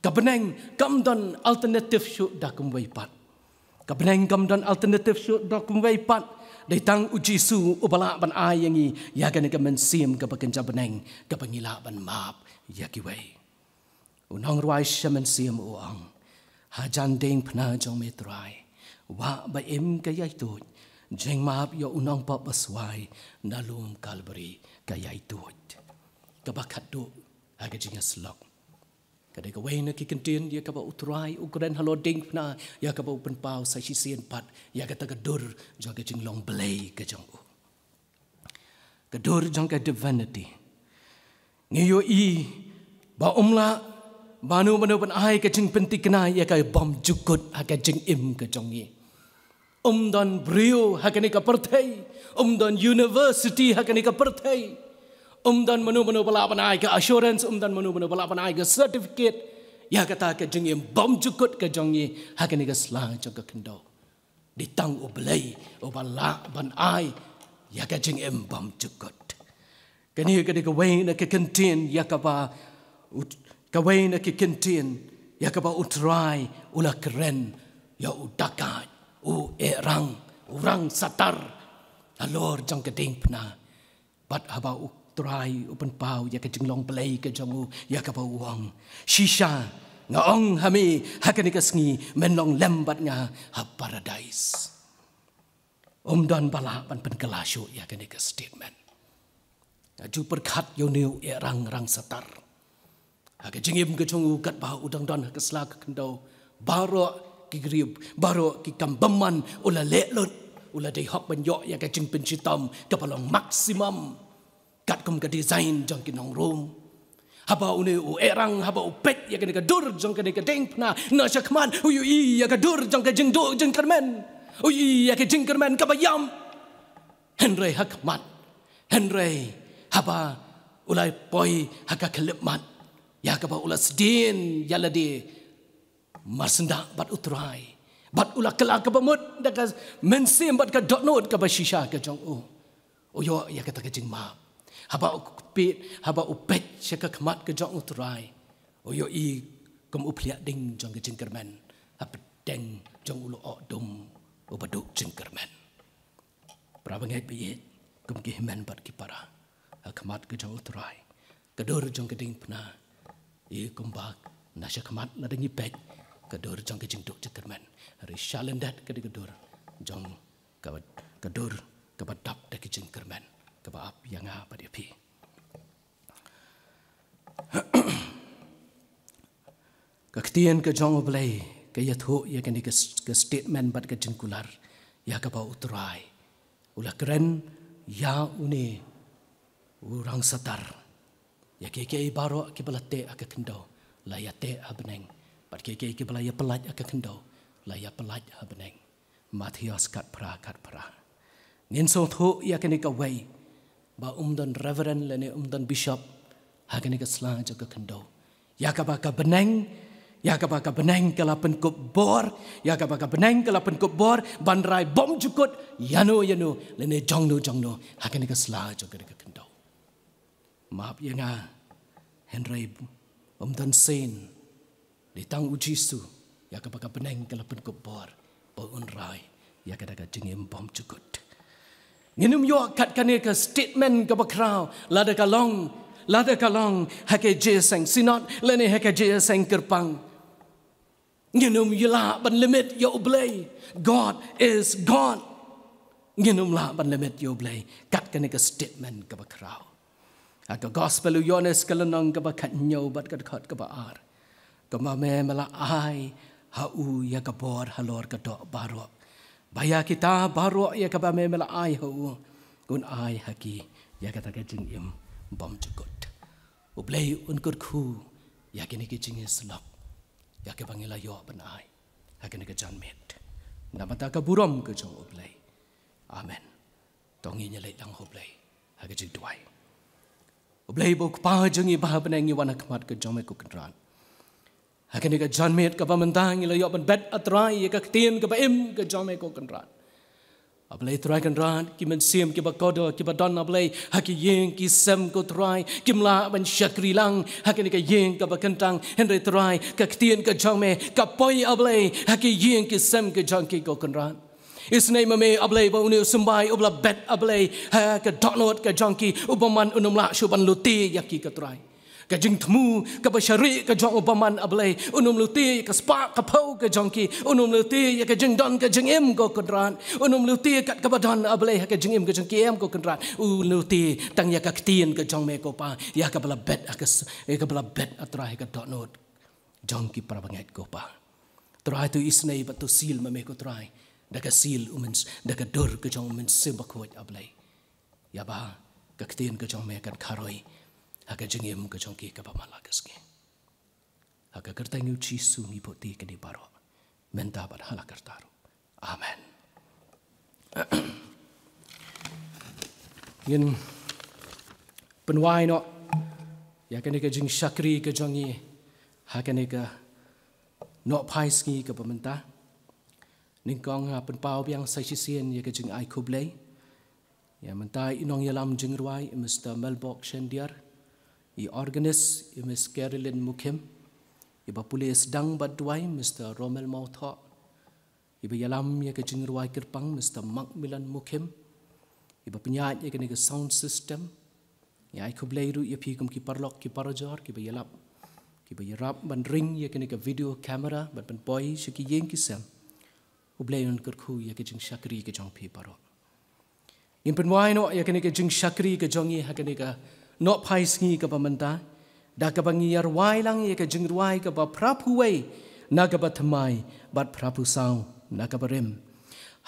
Kabeneng kamdan alternatif syuk dah kumwai pat. Kabeneng kamdan alternatif syuk dah kumwai pat. Datang uji su ubala ban ai yang i ya kan ke mensim ke bakenja beneng ke pengila ban map ya ki wei. Unang ruai shaman sim uang. Hajan ding pna jong metrai. Wa ba im ke yai tu. Jeng map yo unang pa baswai nalum kalbari ke yai tu. Ke bakat du aga jinga slok. Kadai ka wei na kikentin dia ka ba utrai ukren halo ding pna ya ka ba open pau sa sisian pat ya ka tagadur jaga jing long belay ka jong u. Kadur jong ka divinity. Ngayo i ba umla banu ban ai ka jing penti kena ya ka bom jukut ha ka jing im ka jong i. Don brio ha ka ni ka perthai. Don university ha ka ni ka perthai. Dan manu balapan ai ke assurance, dan manu balapan ai ke certificate. Ya kata ke jeng yang bom jukut ke jeng ye, hakan ke selang jeng ke kendo. Ditang ubelai, ubala ban ai, ya ke jeng yang bom jukut. Kini ke wei na ke kentin, ya ke ba, ke wei na ke kentin, ya ke ba utrai, ula keren, ya udakai, urang satar, alor jeng ke ding pna, bat haba try open pau ya ke jenglong play ke jongu ya ka bawang shisha ngaong hami hakani ka sngi menlong lembat nga ha paradise dan bala pan penkelasyo ya kani ka statement ju perkhat yo new rang satar ha ke jengim ke jongu kat ba udang don ka slag kendo baro ki grib baro ki kambaman ula lelot ula dei hok ban yo ya ka jeng pencitam ka palong maksimum kat kum ka design jong kinong room haba uni erang haba upet ya ka dur jong ka ding pna na syakman uyu i ya ka dur jong ka jeng do jeng kermen uyu ya ka jeng kermen ka bayam Henry hakmat Henry haba ulai poi haka kelepmat ya ka ba ula sedin ya ladi masenda bat utrai bat ula kelak ka bamut da ka mensim bat ka dotnot ka ba shisha ka jong uyo ya ka ta ka jeng ma haba upet syaka kemat ke jong utrai oyo i kum upliak ding jong ke jengkermen haba deng jong ulo okdum ubaduk jengkermen prabangai biyet kum ki himen bat ki para kemat ke jong utrai kedur jong ke ding pna i kum bak na syaka kemat na dengi pet kedur jong ke jengduk jengkermen hari syalendat ke kedur jong kedur kabadap de ke jengkermen kebaap yang apa dia pi. Kektian ke jong oblay ke yathu ya ke statement bat ke jengkular ya ke bau utrai ulah keren ya uni urang satar ya ke baro ke balate ke kendo layate abneng pat ke balaya pelaj akakendo laya pelaj abneng Matias kat pra ngin so tho ya kenika way ba umdan reverend lene umdan bishop hakenika slang akakendo yakabaka beneng kalapen kubor yakabaka beneng kalapen kubor bandrai bom jukut yano lene jongno hakenika slang akakendo maaf ya nga Henry umdan sen ditang ujisu yakabaka beneng kalapen kubor unrai ya kadaka jengim bom cukut nginum yo kat kaneka statement ka bakraw lada kalong hake jeseng sinot lene hake jeseng kerpang nginum yula ban limit yo oblay God is God nginum la ban limit yo oblay kat kaneka statement ka bakraw aga gospel yones kalanong ka bakat nyo bat kat ka baar kama me mala ai hau ya kabor halor kadok barok baya kita barok ya kabame mela ai hau kun ai haki ya kata kajing im bom cukut ublay un ku ya kini kajing slok ya ke bangila yo ban ai hakini ke janmet namata ka burom ke jong ublay amen tongi nyelai lang ublay hakijing duai ublay bo pa jengi ba benengi wana kmat ke jong me ku kenran Hakini ka janmet ka pamantang ila yo ban bet atrai ka tien ka baim ka jame ko kanran. Ablay trai kanran ki men sim ki bakodo ki badon ablay haki yeng ki sem ko trai kimla ban syakri lang hakini ka yeng ka bakantang henry trai ka tien ka jame ka poi ablay haki yeng ki sem ka jangki ko kanran. Isnay mame ablay ba unu sumbai ubla bet ablay ha ka download ka jangki ubaman unumla syuban luti yaki ka trai. Kajing temu ka basyari ka jong upaman ablay unum luti ka spa ka pau ka jongki unum luti ya ka jing don ka jing em ko kendran unum luti kat ka badan ablay ka jing em ka jing kiem ko kendran luti tang ya ka tien ka jong me ko pa ya ka bala bet ka bala bet atrai ka donot jongki para banget ko pa trai tu isnay batu sil mame ko trai da ka sil umens da ka dor ka jong men sembakot ablay ya ba ka tien ka jong me kan karoi Haka jengim ka jongki ka pamalakas ki. Haka kertang yu chisu ngi poti ka di baro. Menta bat halakartaru. Amen. Yin penwai no. Ya kani ka jing syakri ka jongi. Haka ni ka no pais ngi ka pamenta. Ningkong penpau biang saisisien ya ka jing ai kublay. Ya mentai inong yalam jing ruai Mr. Melbok Shendiar. I organist Miss Carolyn Mukim, iba pulis dang badwai Mr. Romel Mautha, iba yalam ya ke jingruai kirpang Mr. Macmillan Mukim, iba penyaat ya ke sound system, ya aku belayru ya pikum ki parlok ki parajar ki yarap ban ring ya ke video camera ban boy shiki yeng ki sem, ublayun kerku ya ke jing syakri ke jong pi parok. In penwai no ya ke jing syakri ke jongi ha ke Not pais ngi ka pamanta da ka bangiyar wai lang ye ka jingruai ka ba prapu wei na ka ba thamai bat prapu sang na ka barim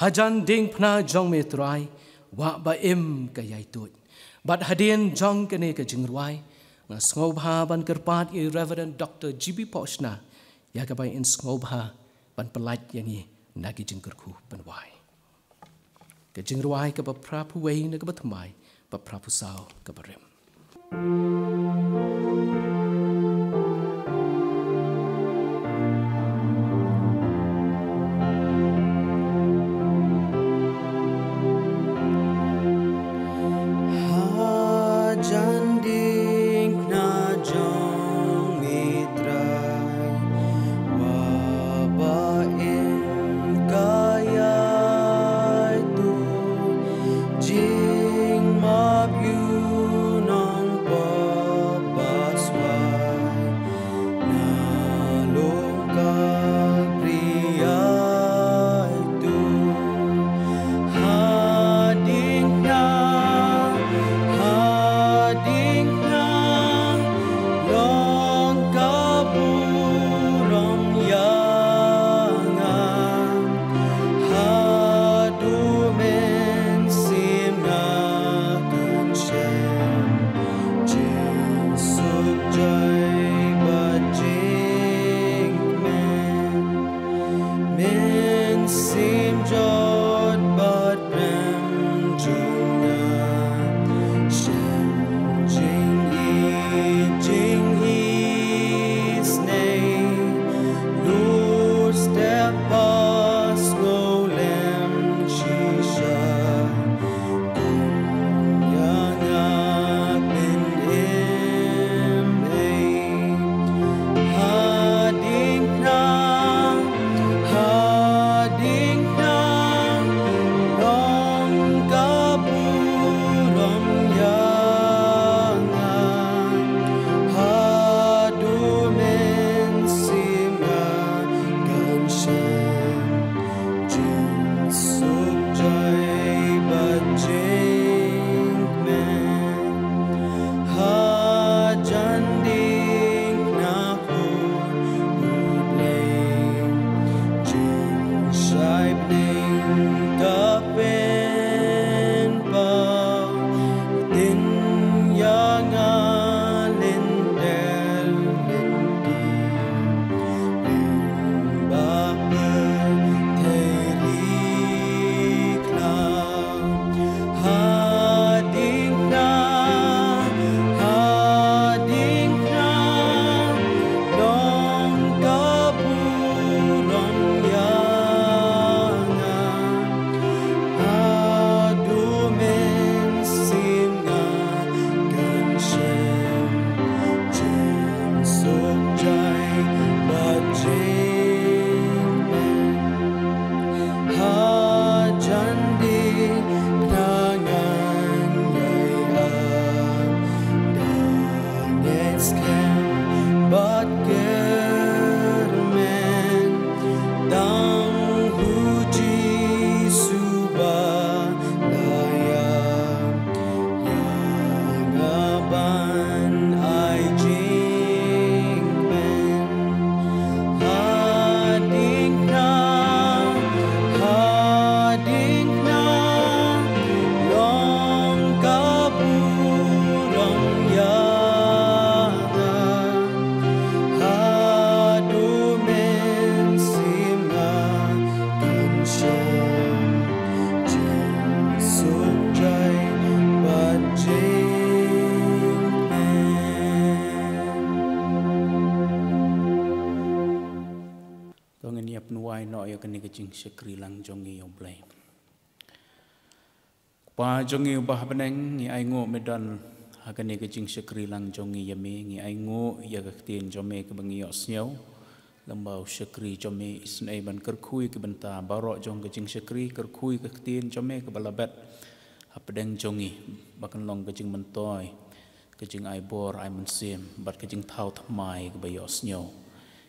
hajan ding phna jong me trai wa ba im ka yai tut bat hadien jong ka ne ka jingruai na ngobha ban kerpat i Reverend Dr. GB Poshna ya ka ba in ngobha ban pelat yang i na ki jingkerku penwai ka jingruai ka ba prapu wei na ka ba thamai ba prapu sao ka barim Jing mab you nong po ya kini kecing sekri lang jongi yo blai pa jongi bah beneng ngi ai ngo medan hakani kecing sekri lang jongi yame ngi ai ngo ya kaktin jome ke bangi yo snyau lambau sekri jome isnai ban kerkhui ke benta barok jong kecing sekri kerkhui kaktin jome ke balabet hapedeng jongi bakan long kecing mentoi kecing ai bor ai mensim bat kecing thau thamai ke bayo snyau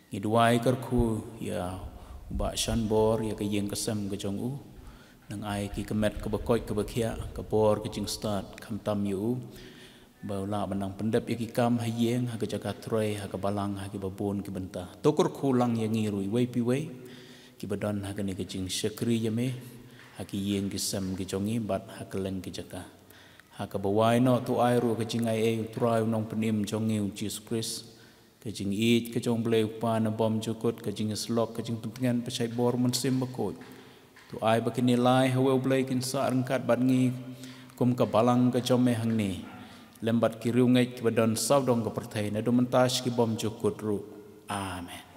ngi duai kerkhu ya ba shan bor ya ke yeng kesem ke jong u nang ai ki kemet ke bekoi ke bekhia ke bor ke jing start kham tam yu baula benang pendep ya ki kam hayeng ha ke jaga troi ha ke balang ha ke babon ke benta tokur khulang ya ngi rui wei pi wei ki badon ha ke ni ke jing sekri ya me ha ki yeng ke sem ke jongi bat ha ke leng ke jaga ha ke bawai no tu ai ru ke jing ai e trai nong penim jongi Jesus Christ ke jing it ke jong bleu pa na bom jukut ke jing slok ke jing pentengan pesai bor mensim bekoi tu ai bakini lai hawe blai kin sa rangkat bat ngi kum ka balang ka jome hang ni lembat ki riu ngai ki badon saw dong ka perthai na do mentas ki bom jukut ru amen